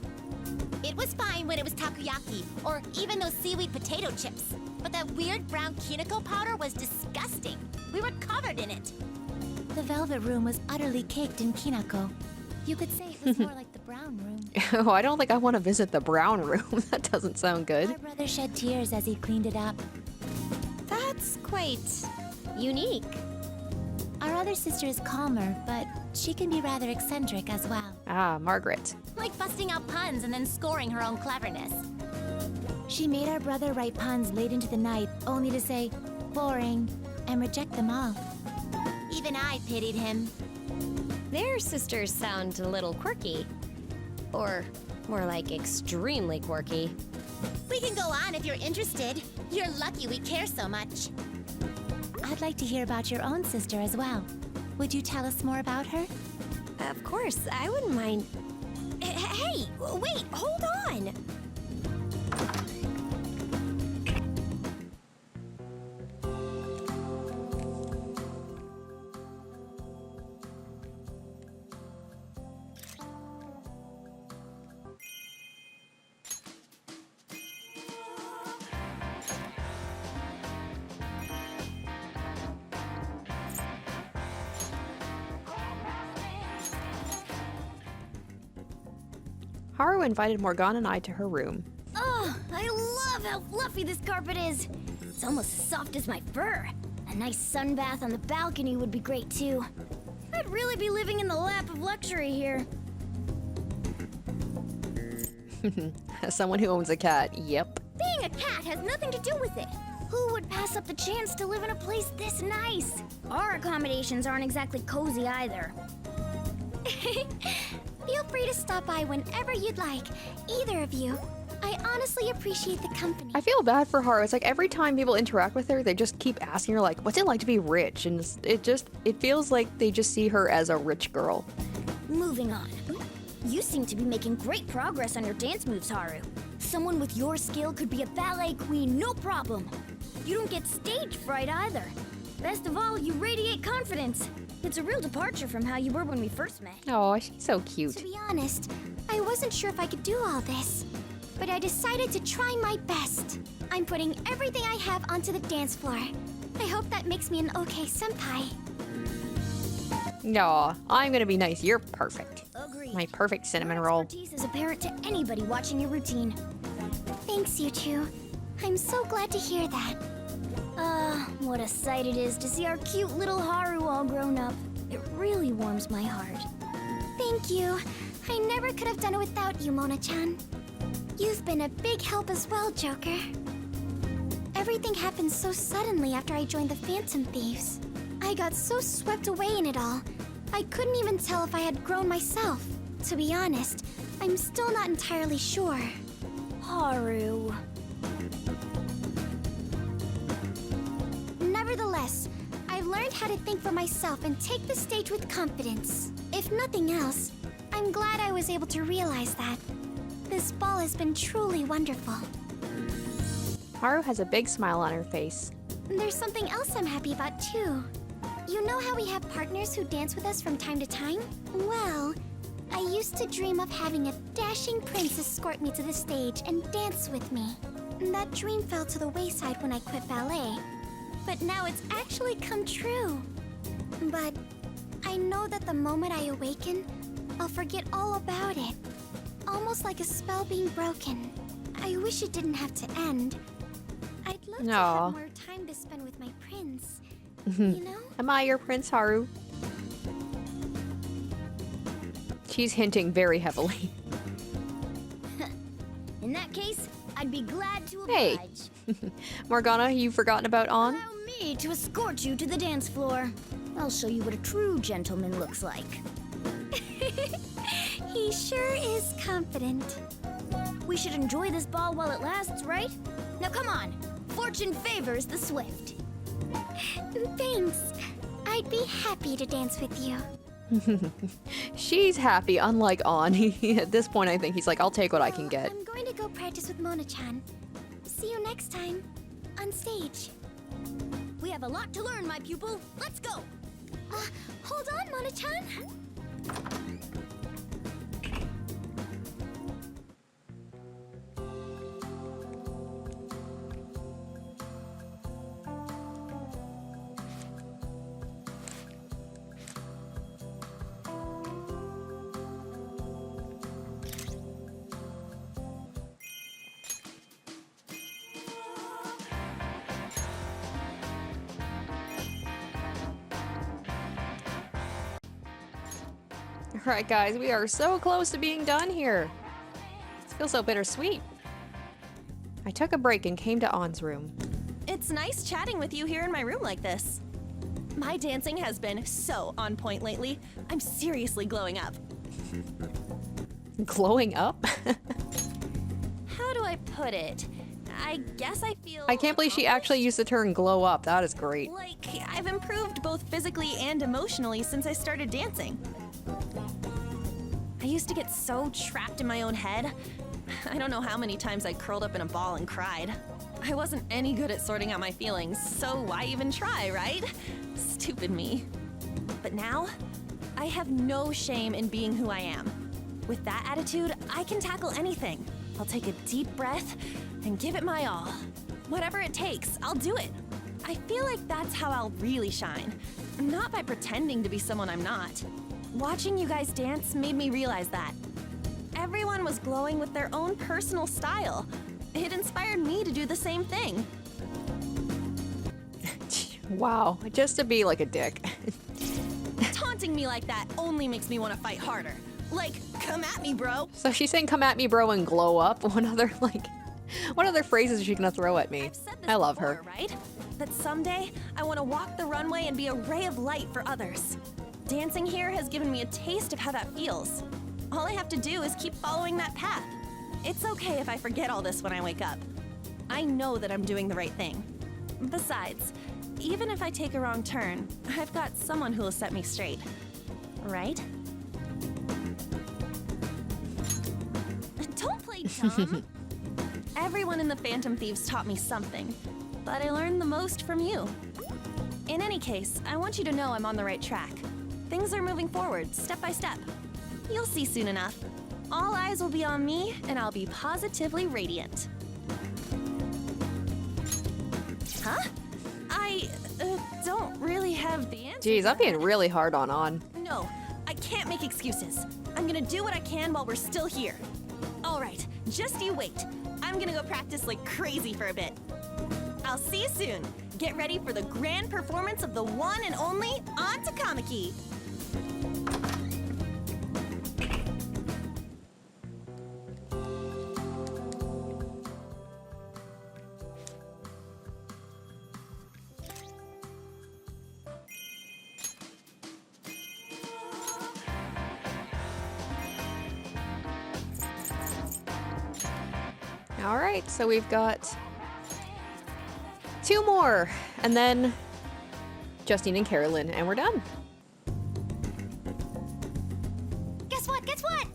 It was fine when it was takoyaki, or even those seaweed potato chips. But that weird brown kiniko powder was disgusting. We were covered in it. The velvet room was utterly caked in kinako. You could say it was more like the brown room. Oh, I don't think I want to visit the brown room. That doesn't sound good. Our brother shed tears as he cleaned it up. That's quite unique. Our other sister is calmer, but she can be rather eccentric as well. Ah, Margaret. Like busting out puns and then scoring her own cleverness. She made our brother write puns late into the night, only to say, boring, and reject them all. Even I pitied him. Their sisters sound a little quirky. Or more like extremely quirky. We can go on if you're interested. You're lucky we care so much. I'd like to hear about your own sister as well. Would you tell us more about her? Of course, I wouldn't mind. Hey, wait, hold on! Haru invited Morgana and I to her room. Oh, I love how fluffy this carpet is. It's almost as soft as my fur. A nice sunbath on the balcony would be great too. I'd really be living in the lap of luxury here. As someone who owns a cat, yep. Being a cat has nothing to do with it. Who would pass up the chance to live in a place this nice? Our accommodations aren't exactly cozy either. Feel free to stop by whenever you'd like, either of you. I honestly appreciate the company. I feel bad for Haru. It's like every time people interact with her, they just keep asking her like, what's it like to be rich? And it feels like they just see her as a rich girl. Moving on. You seem to be making great progress on your dance moves, Haru. Someone with your skill could be a ballet queen, no problem. You don't get stage fright either. Best of all, you radiate confidence. It's a real departure from how you were when we first met. Oh, she's so cute. To be honest, I wasn't sure if I could do all this, but I decided to try my best. I'm putting everything I have onto the dance floor. I hope that makes me an okay senpai. No, I'm gonna be nice. You're perfect. Agreed. My perfect cinnamon Your roll. expertise is apparent to anybody watching your routine. Thanks, you two. I'm so glad to hear that. What a sight it is to see our cute little Haru all grown up. It really warms my heart. Thank you. I never could have done it without you, Mona-chan. You've been a big help as well, Joker. Everything happened so suddenly after I joined the Phantom Thieves. I got so swept away in it all, I couldn't even tell if I had grown myself. To be honest, I'm still not entirely sure. Haru. Nevertheless, I've learned how to think for myself and take the stage with confidence. If nothing else, I'm glad I was able to realize that. This ball has been truly wonderful. Haru has a big smile on her face. There's something else I'm happy about too. You know how we have partners who dance with us from time to time? Well, I used to dream of having a dashing prince escort me to the stage and dance with me. That dream fell to the wayside when I quit ballet. But now it's actually come true. But I know that the moment I awaken, I'll forget all about it. Almost like a spell being broken. I wish it didn't have to end. I'd love to Aw. have more time to spend with my prince. You know? Am I your Prince Haru? She's hinting very heavily. In that case, I'd be glad to Hey. oblige. Morgana, you've forgotten about Aaaand? Allow me to escort you to the dance floor. I'll show you what a true gentleman looks like. He sure is confident. We should enjoy this ball while it lasts, right? Now come on. Fortune favors the swift. Thanks. I'd be happy to dance with you. She's happy, unlike Aaand. At this point, I think he's like, I'll take what I can get. I'm going to go practice with Mona-chan. See see you next time. On stage. We have a lot to learn, my pupil. Let's go. Hold on, Mona-chan. Alright guys, we are so close to being done here. It feels so bittersweet. I took a break and came to Aand's room. It's nice chatting with you here in my room like this. My dancing has been so on point lately. I'm seriously glowing up. Glowing up? How do I put it? I guess I feel... I can't believe she actually used the term glow up. That is great. like I've improved both physically and emotionally since I started dancing. I used to get so trapped in my own head. I don't know how many times I curled up in a ball and cried. I wasn't any good at sorting out my feelings, so why even try, right? Stupid me. But now, I have no shame in being who I am. With that attitude, I can tackle anything. I'll take a deep breath and give it my all. Whatever it takes, I'll do it. I feel like that's how I'll really shine. Not by pretending to be someone I'm not. Watching you guys dance made me realize that. Everyone was glowing with their own personal style. It inspired me to do the same thing. Wow, just to be like a dick. Taunting me like that only makes me want to fight harder. Like, come at me, bro. So she's saying come at me bro and glow up. What other phrases is she gonna throw at me? I've said this I love before, her. Right? That someday I want to walk the runway and be a ray of light for others. Dancing here has given me a taste of how that feels. All I have to do is keep following that path. It's okay if I forget all this when I wake up. I know that I'm doing the right thing. Besides, even if I take a wrong turn, I've got someone who will set me straight. Right? Don't play dumb. Everyone in the Phantom Thieves taught me something, but I learned the most from you. In any case, I want you to know I'm on the right track. Things are moving forward, step by step. You'll see soon enough. All eyes will be on me, and I'll be positively radiant. Huh? I don't really have the answer. Jeez, I'm being really hard on Aaaand. No, I can't make excuses. I'm gonna do what I can while we're still here. All right, just you wait. I'm gonna go practice like crazy for a bit. I'll see you soon. Get ready for the grand performance of the one and only Aaaand Takamaki. All right, so we've got 2 more, and then Justine and Caroline, and we're done. Guess what? Guess what?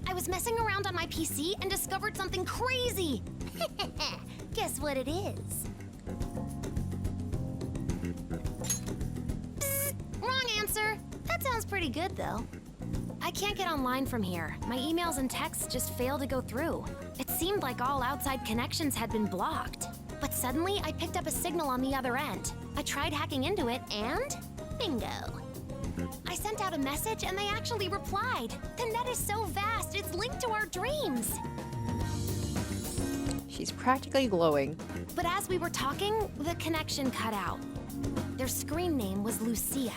I was messing around on my PC and discovered something crazy. Guess what it is? Psst, wrong answer. That sounds pretty good, though. I can't get online from here. My emails and texts just fail to go through. It seemed like all outside connections had been blocked. But suddenly, I picked up a signal on the other end. I tried hacking into it, and bingo. I sent out a message, and they actually replied. The net is so vast, it's linked to our dreams. She's practically glowing. But as we were talking, the connection cut out. Their screen name was Lucia.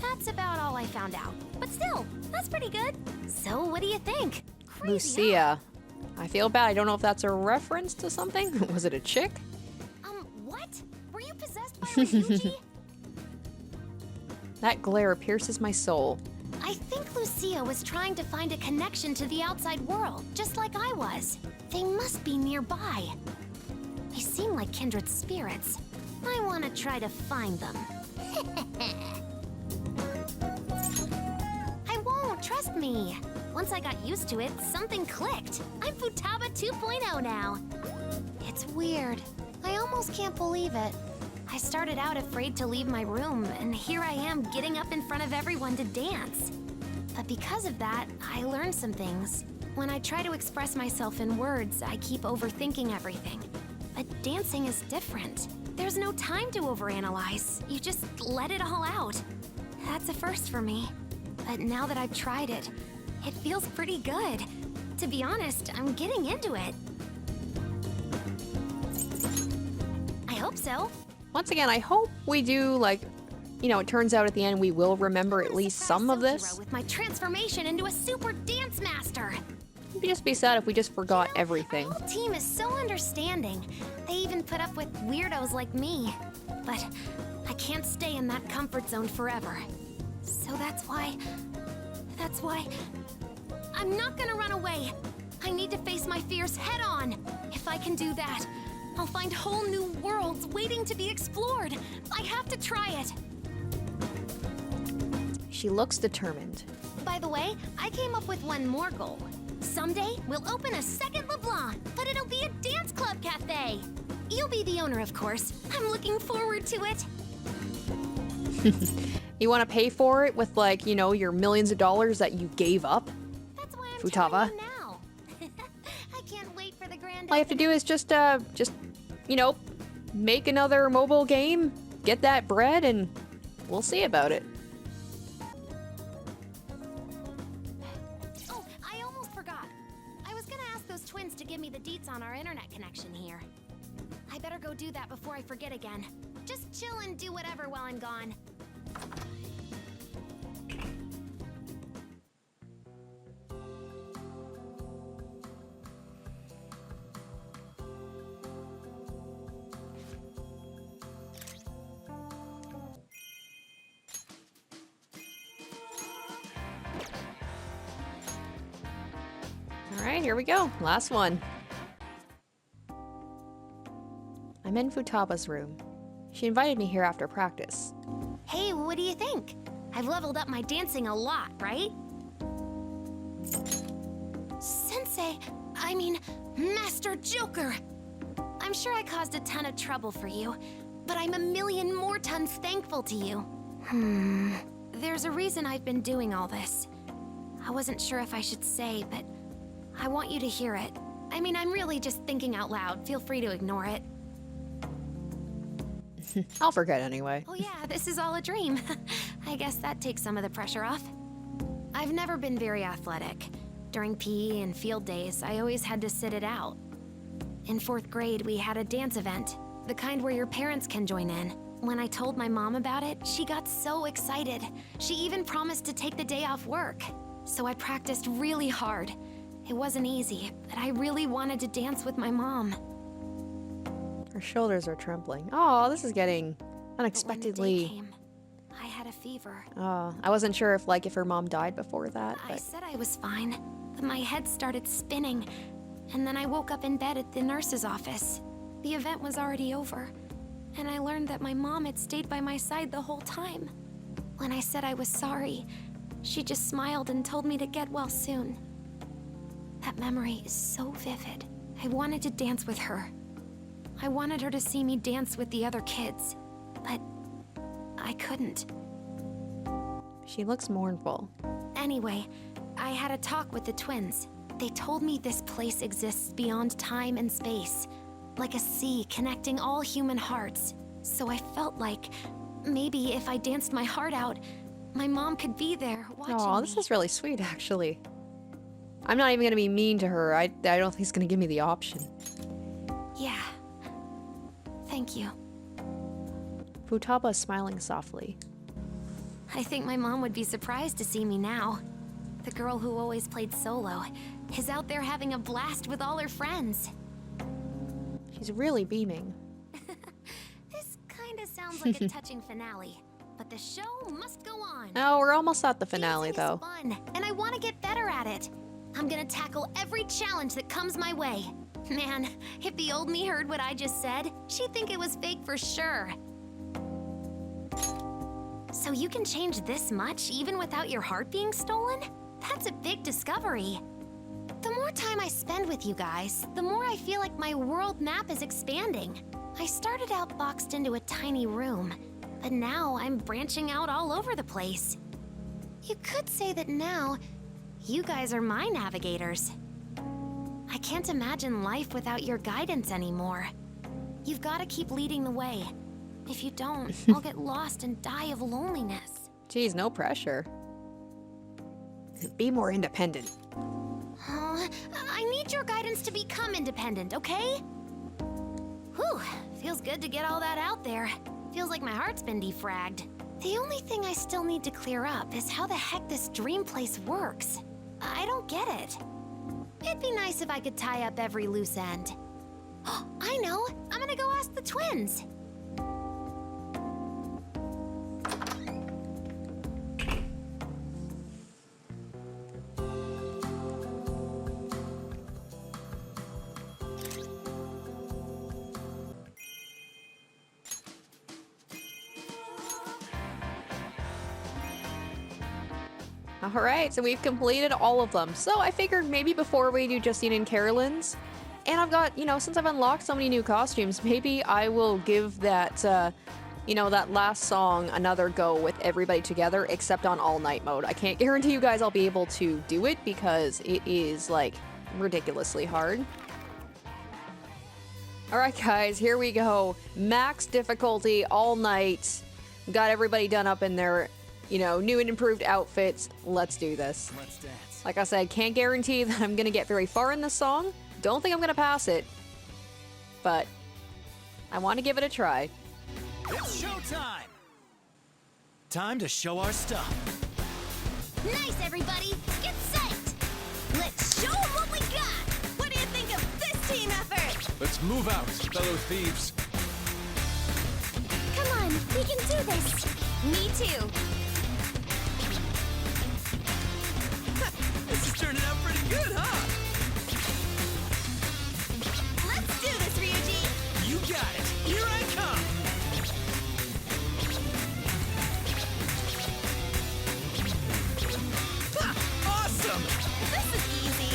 That's about all I found out. But still, that's pretty good. So what do you think? Crazy, Lucia. I feel bad. I don't know if that's a reference to something. Was it a chick? What? Were you possessed by Ryuji? That glare pierces my soul. I think Lucia was trying to find a connection to the outside world, just like I was. They must be nearby. They seem like kindred spirits. I want to try to find them. I won't, trust me. Once I got used to it, something clicked. I'm Futaba 2.0 now. It's It's weird. I almost can't believe it. I started out afraid to leave my room, and here I am getting up in front of everyone to dance. But because of that, I learned some things. When I try to express myself in words, I keep overthinking everything. But dancing is different. There's no time to overanalyze. You just let it all out. That's a first for me. But now that I've tried it, it feels pretty good. To be honest, I'm getting into it. I hope so. Once again, I hope we do, like, you know, it turns out at the end we will remember at least some of this. With my transformation into a super dance master. It'd just be sad if we just forgot everything. The whole team is so understanding. They even put up with weirdos like me. But I can't stay in that comfort zone forever. So that's why I'm not gonna run away. I need to face my fears head on. If I can do that, I'll find whole new worlds waiting to be explored. I have to try it. She looks determined. By the way, I came up with one more goal. Someday, we'll open a second LeBlanc, but it'll be a dance club cafe. You'll be the owner, of course. I'm looking forward to it. You want to pay for it with, like, you know, your millions of dollars that you gave up? That's why I'm Futaba. telling you now. I can't wait for the grand All you have to do is just, you know, make another mobile game, get that bread, and we'll see about it. Oh, I almost forgot. I was gonna ask those twins to give me the deets on our internet connection here. I better go do that before I forget again. Just chill and do whatever while I'm gone. All right, here we go. Last one. I'm in Futaba's room. She invited me here after practice. Hey, what do you think? I've leveled up my dancing a lot, right? Sensei, I mean, Master Joker! I'm sure I caused a ton of trouble for you, but I'm a million more tons thankful to you. There's a reason I've been doing all this. I wasn't sure if I should say, but I want you to hear it. I mean, I'm really just thinking out loud. Feel free to ignore it. I'll forget anyway. Oh yeah, this is all a dream. I guess that takes some of the pressure off. I've never been very athletic. During PE and field days, I always had to sit it out. In 4th grade, we had a dance event, the kind where your parents can join in. When I told my mom about it, she got so excited. She even promised to take the day off work. So I practiced really hard. It wasn't easy, but I really wanted to dance with my mom. Her shoulders are trembling. Oh, this is getting unexpectedly. But when the day came, I had a fever. Oh, I wasn't sure if her mom died before that. I But said I was fine, but my head started spinning, and then I woke up in bed at the nurse's office. The event was already over, and I learned that my mom had stayed by my side the whole time. When I said I was sorry, she just smiled and told me to get well soon. That memory is so vivid. I wanted to dance with her. I wanted her to see me dance with the other kids, but I couldn't. she looks mournful. Anyway, I had a talk with the twins. They told me this place exists beyond time and space, like a sea connecting all human hearts. So I felt like maybe if I danced my heart out, my mom could be there watching Oh, me. this is really sweet, actually. I'm not even gonna be mean to her. I don't think he's gonna give me the option. Yeah. Thank you. Futaba is smiling softly. I think my mom would be surprised to see me now. The girl who always played solo is out there having a blast with all her friends. She's really beaming. This kinda sounds like a touching finale, but the show must go on. Oh, we're almost at the finale, Dancing is though. fun, and I want to get better at it. I'm gonna tackle every challenge that comes my way. Man, if the old me heard what I just said, she'd think it was fake for sure. So you can change this much even without your heart being stolen? That's a big discovery. The more time I spend with you guys, the more I feel like my world map is expanding. I started out boxed into a tiny room, but now I'm branching out all over the place. You could say that now, you guys are my navigators. I can't imagine life without your guidance anymore. You've got to keep leading the way. If you don't, I'll get lost and die of loneliness. Geez, no pressure. Be more independent. I need your guidance to become independent, okay? Whew, feels good to get all that out there. Feels like my heart's been defragged. The only thing I still need to clear up is how the heck this dream place works. I don't get it. It'd be nice if I could tie up every loose end. I know! I'm gonna go ask the twins! Alright, so we've completed all of them. So I figured maybe before we do Justine and Caroline's, and I've got, you know, since I've unlocked so many new costumes, maybe I will give that, you know, that last song another go with everybody together, except on all night mode. I can't guarantee you guys I'll be able to do it because it is, like, ridiculously hard. Alright guys, here we go. Max difficulty, all night. Got everybody done up in their, you know, new and improved outfits. Let's do this. Let's dance. Like I said, can't guarantee that I'm gonna get very far in this song. Don't think I'm gonna pass it. But I want to give it a try. It's showtime! Time to show our stuff. Nice, everybody! Get set! Let's show 'em what we got! What do you think of this team effort? Let's move out, fellow thieves. Come on, we can do this! Me too. This is turning out pretty good, huh? Let's do this, Ryuji. You got it. Here I come. Ha! Awesome! This is easy.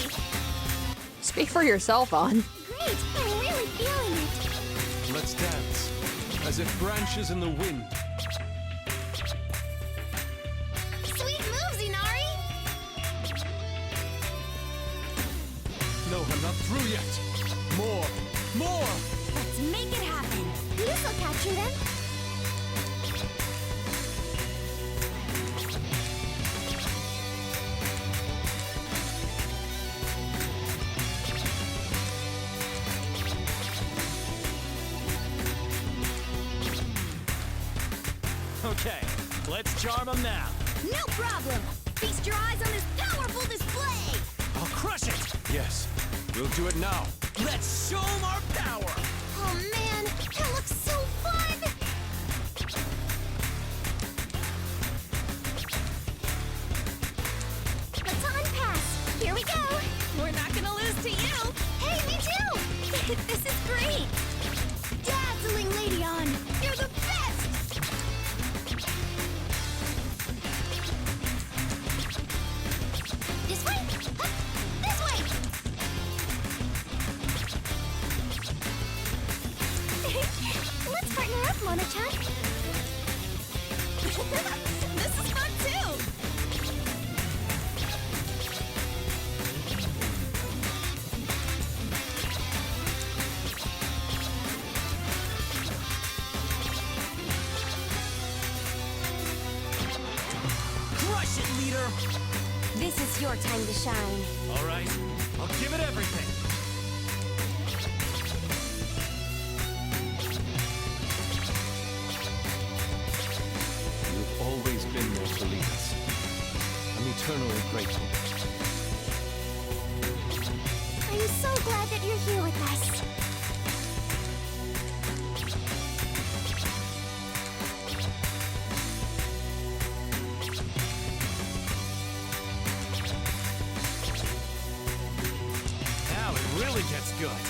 Speak for yourself, Aaaand. Great! I'm really feeling it! Let's dance, as if branches in the wind. Sweet moves, Inari! No, I'm not through yet. More, more! Let's make it happen! This'll capture them! Okay, let's charm them now. No problem! Feast your eyes on this powerful display! I'll crush it! Yes, we'll do it now. Let's show them our power! Oh man, that looks so fun! Baton pass! Here we go! We're not gonna lose to you. Hey, me too! This is great! Dazzling Lady Aaaand! You're the best! This way! Hup! This way! Let's partner up, Mona-chan! This is fun too. Crush it, leader! This is your time to shine. All right, I'll give it everything. You've always been there to lead us. I'm eternally grateful. I'm so glad that you're here with us. Now it really gets good.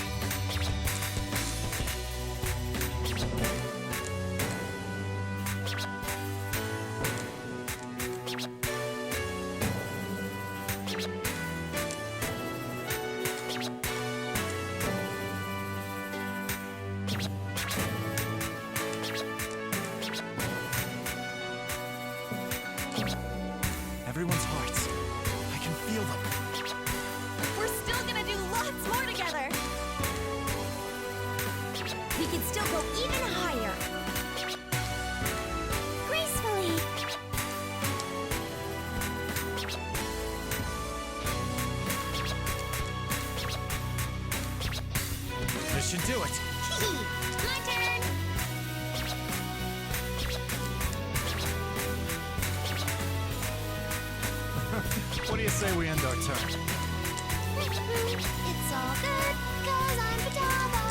we can still go even higher. Gracefully. This should do it. My turn. What do you say we end our turn? It's all good, 'cause I'm Futaba.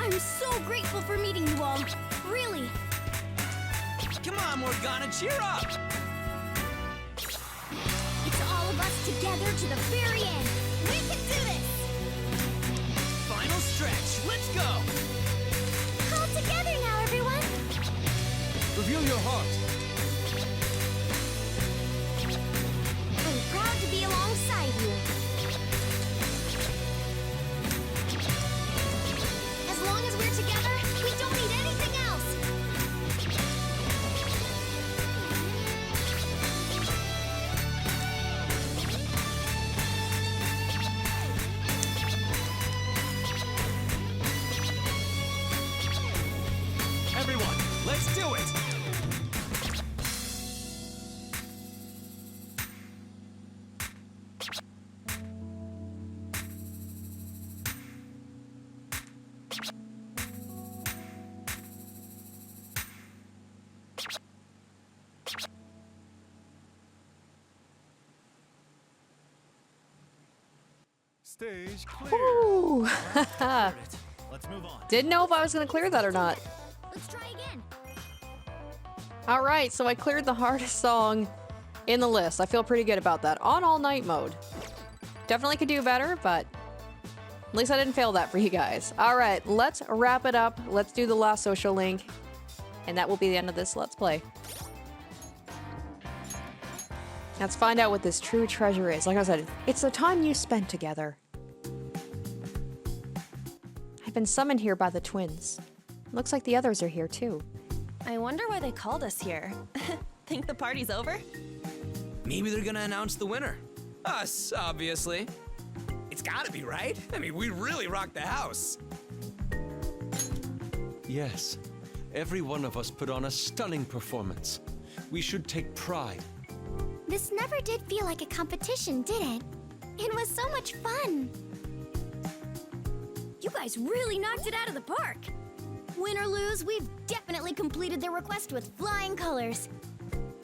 I'm so grateful for meeting you all. Really. Come on, Morgana, cheer up! It's all of us together to the very end. We can do this! Final stretch, let's go! All together now, everyone. Reveal your heart. I'm proud to be alongside you. As long as we're together, we don't need anything else. Everyone, let's do it! Stage clear. Ooh. Cleared it. Let's move on. Didn't know if I was going to clear that or not. Let's try again. All right, so I cleared the hardest song in the list. I feel pretty good about that. On all night mode. Definitely could do better, but at least I didn't fail that for you guys. All right, let's wrap it up. Let's do the last social link. And that will be the end of this Let's Play. Let's find out what this true treasure is. Like I said, it's the time you spent together. I've been summoned here by the twins. Looks like the others are here too. I wonder why they called us here. Think the party's over? Maybe they're gonna announce the winner. Us, obviously. It's gotta be, right? I mean, we really rocked the house. Yes, every one of us put on a stunning performance. We should take pride. This never did feel like a competition, did it? It was so much fun. You guys really knocked it out of the park. Win or lose, we've definitely completed their request with flying colors.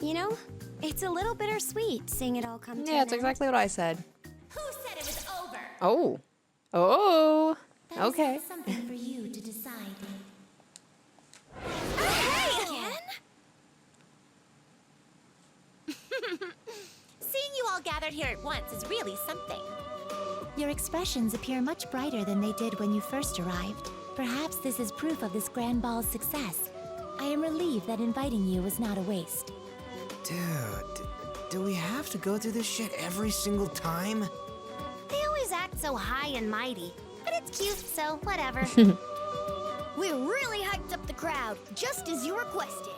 You know, it's a little bittersweet seeing it all come to Yeah, an it's end. exactly what I said. Who said it was over? Oh. Oh. That is Okay. something for you to decide. Hey, again? Seeing you all gathered here at once is really something. Your expressions appear much brighter than they did when you first arrived. Perhaps this is proof of this grand ball's success. I am relieved that inviting you was not a waste. Dude, do we have to go through this shit every single time? They always act so high and mighty, but it's cute, so whatever. We really hyped up the crowd, just as you requested.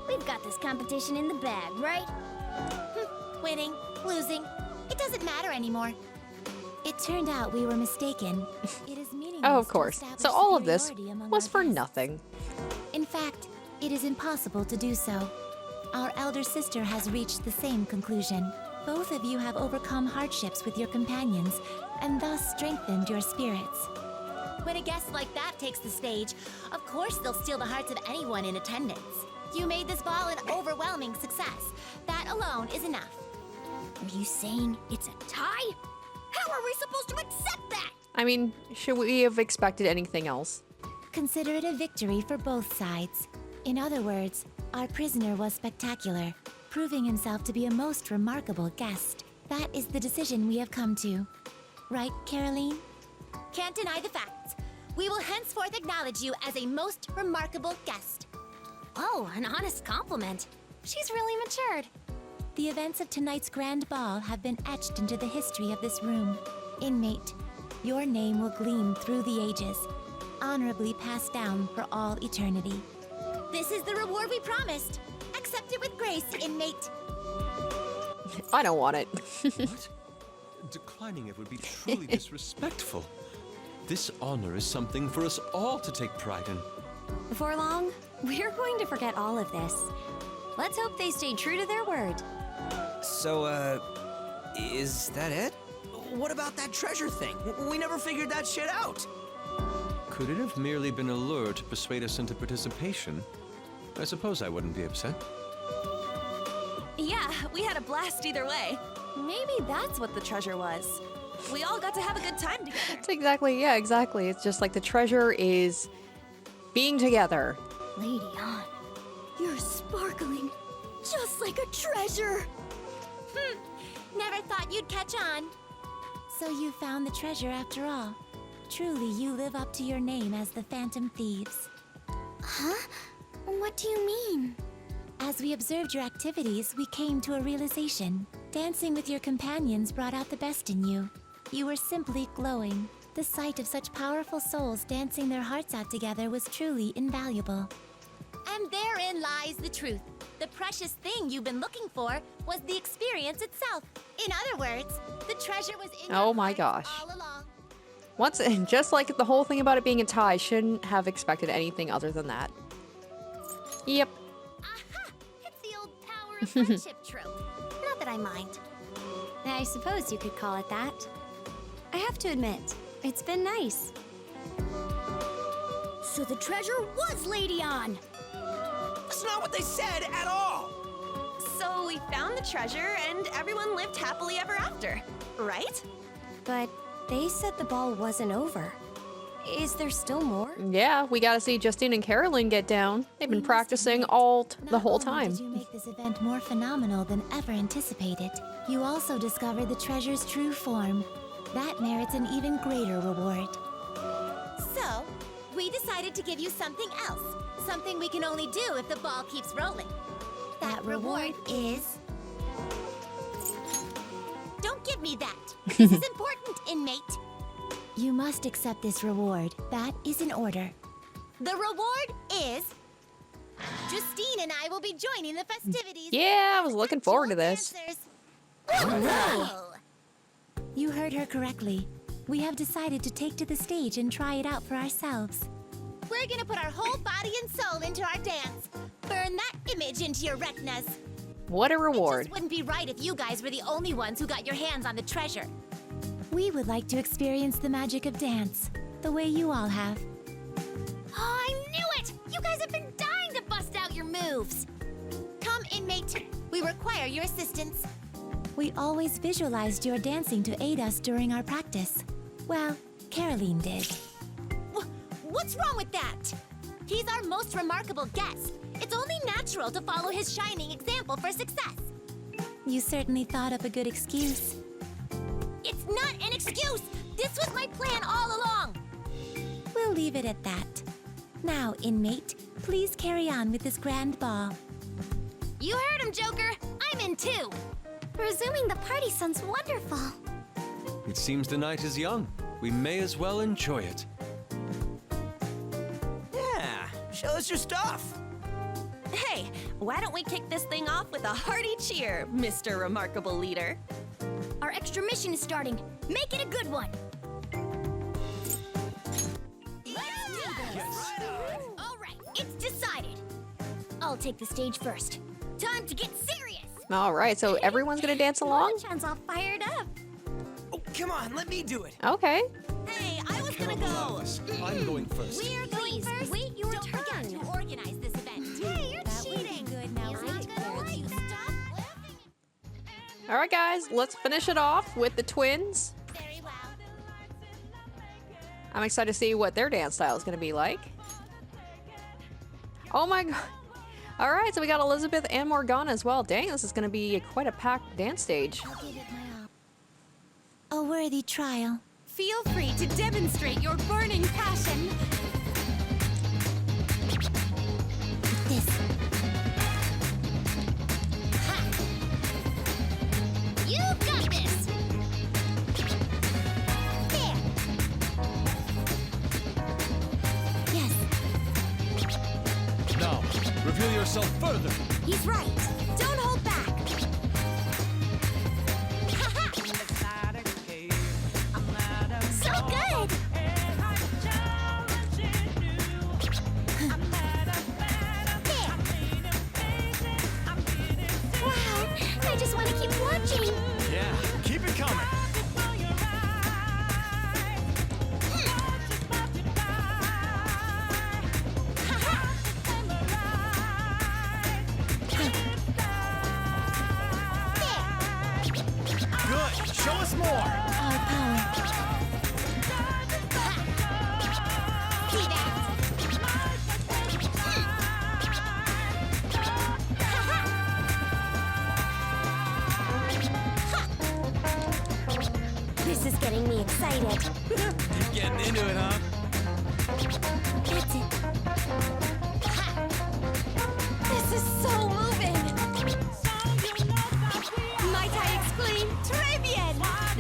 We've got this competition in the bag, right? Winning, losing, it doesn't matter anymore. It turned out we were mistaken. It is meaningless Oh, of to course. establish So all of this superiority among was our for guests. nothing. In fact, it is impossible to do so. Our elder sister has reached the same conclusion. Both of you have overcome hardships with your companions, and thus strengthened your spirits. When a guest like that takes the stage, of course they'll steal the hearts of anyone in attendance. You made this ball an overwhelming success. That alone is enough. Are you saying it's a tie? How are we supposed to accept that? I mean, should we have expected anything else? Consider it a victory for both sides. In other words, our prisoner was spectacular, proving himself to be a most remarkable guest. That is the decision we have come to. Right, Caroline? Can't deny the facts. We will henceforth acknowledge you as a most remarkable guest. Oh, an honest compliment. She's really matured. The events of tonight's grand ball have been etched into the history of this room. Inmate, your name will gleam through the ages. honorably passed down for all eternity. This is the reward we promised. Accept it with grace, inmate. I don't want it. What? Declining it would be truly disrespectful. This honor is something for us all to take pride in. Before long, we're going to forget all of this. Let's hope they stay true to their word. So, is that it? What about that treasure thing? We never figured that shit out. Could it have merely been a lure to persuade us into participation? I suppose I wouldn't be upset. Yeah, we had a blast either way. Maybe that's what the treasure was. We all got to have a good time together. It's exactly, yeah, exactly. It's just like the treasure is being together. Lady Aaaand, you're sparkling just like a treasure. Never thought you'd catch on. So you found the treasure after all. Truly, you live up to your name as the Phantom Thieves. Huh? What do you mean? As we observed your activities, we came to a realization. Dancing with your companions brought out the best in you. You were simply glowing. The sight of such powerful souls dancing their hearts out together was truly invaluable. And therein lies the truth. The precious thing you've been looking for was the experience itself. In other words, the treasure was in Oh your my hearts gosh. all along. Once, just like the whole thing about it being a tie, shouldn't have expected anything other than that. Yep. Aha! It's the old power of friendship trope. Not that I mind. I suppose you could call it that. I have to admit, it's been nice. So the treasure was Lady Aaaand. That's not what they said at all. So we found the treasure and everyone lived happily ever after, right? But they said the ball wasn't over. Is there still more? Yeah, we gotta see Justine and Caroline get down. They've been We must practicing admit, the not whole only time. Did you make this event more phenomenal than ever anticipated, you also discovered the treasure's true form. That merits an even greater reward. So, we decided to give you something else. Something we can only do if the ball keeps rolling. That reward is... Don't give me that. This is important, inmate. You must accept this reward. That is in order. The reward is... Justine and I will be joining the festivities. Yeah, I was looking forward to this. Whoa! You heard her correctly. We have decided to take to the stage and try it out for ourselves. We're gonna put our whole body and soul into our dance. Burn that image into your retinas. What a It reward. just wouldn't be right if you guys were the only ones who got your hands on the treasure. We would like to experience the magic of dance, the way you all have. Oh, I knew it! You guys have been dying to bust out your moves. Come, inmate. We require your assistance. We always visualized your dancing to aid us during our practice. Well, Caroline did. What's wrong with that? He's our most remarkable guest. It's only natural to follow his shining example for success. You certainly thought up a good excuse. It's not an excuse! This was my plan all along! We'll leave it at that. Now, inmate, please carry on with this grand ball. You heard him, Joker! I'm in too! Resuming the party sounds wonderful. It seems the night is young. We may as well enjoy it. Yeah, show us your stuff. Hey, why don't we kick this thing off with a hearty cheer, Mr. Remarkable Leader? Our extra mission is starting. Make it a good one! All right, it's decided. I'll take the stage first. Time to get serious! All right, so everyone's gonna dance along? Sounds all fired up. Oh, come on, let me do it. Okay. Hey, I was gonna Cannot allow go. this. I'm going first. We're going first. Wait your Don't turn forget to organize this event. Hey, you're That would be cheating. good now, He's right? not gonna like you. Stop laughing. All right, guys, let's finish it off with the twins. Very well. I'm excited to see what their dance style is gonna be like. Oh my god. All right, so we got Elizabeth and Morgana as well. Dang, this is gonna be quite a packed dance stage. I'll give it my all. A worthy trial. Feel free to demonstrate your burning passion. This. You got this! There! Reveal yourself further. He's right. Don't hold back. So good! Wow, I just want to keep watching. Yeah, keep it coming. Good. Show us more. Our power. See that? This is getting me excited. Getting into it, huh? That's it. This is so moving. Might I exclaim, très bien!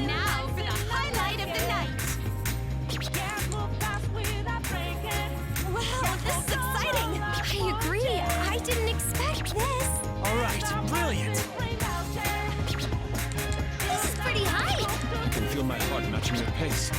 Now for the highlight of the night. Wow, this is exciting. I agree. I didn't expect this. All right, brilliant. This is pretty hype. I can feel my heart matching your pace.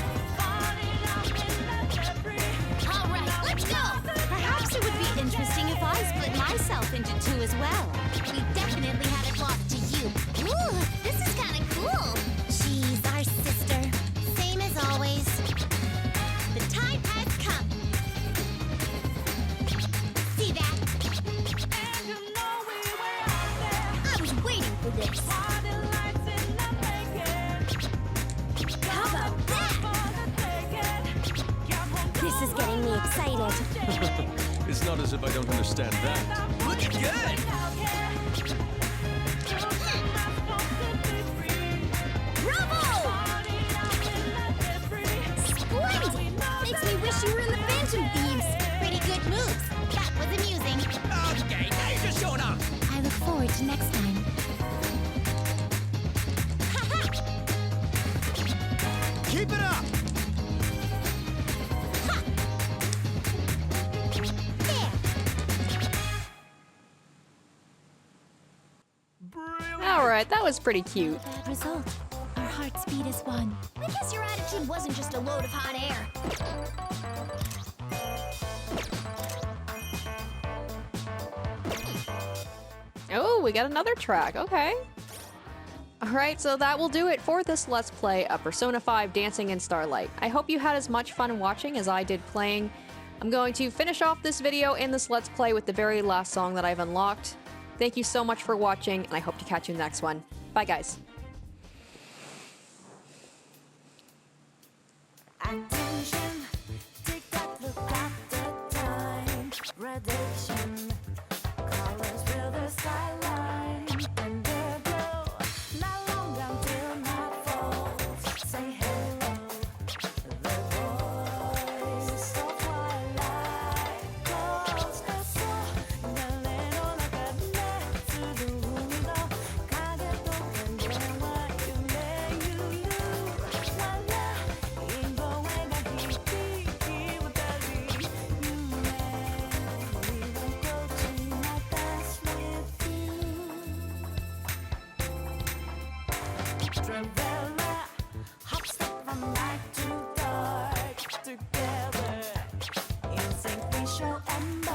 All right, let's go. Perhaps it would be interesting if I split myself into two as well. We definitely had it lost to you. Ooh, this is kind of cool. She's our sister. Same as always. The time has come. See that? I was waiting for this. How about that? This is getting me excited. It's not as if I don't understand that. Looking good. Bravo! Splendid! Makes me wish you were in the Phantom Thieves. Pretty good moves. That was amusing. Okay, now you're just showing off. I look forward to next time. Keep it up. Alright, that was pretty cute. Bad result. Our hearts beat as one. I guess your attitude wasn't just a load of hot air. Oh, we got another track. Okay. Alright, so that will do it for this Let's Play of Persona 5 Dancing in Starlight. I hope you had as much fun watching as I did playing. I'm going to finish off this video and this Let's Play with the very last song that I've unlocked. Thank you so much for watching, and I hope to catch you in the next one. Bye, guys. Attention, tick tock, look at the time. Radiation, colors fill the skyline, and they glow. Not long until night falls. Say hello. The voice of twilight calls the soul. Galero la carne to the window. Kage to kandewa yume yulu. Traveler, hop step from light to dark. Together, in sync we show and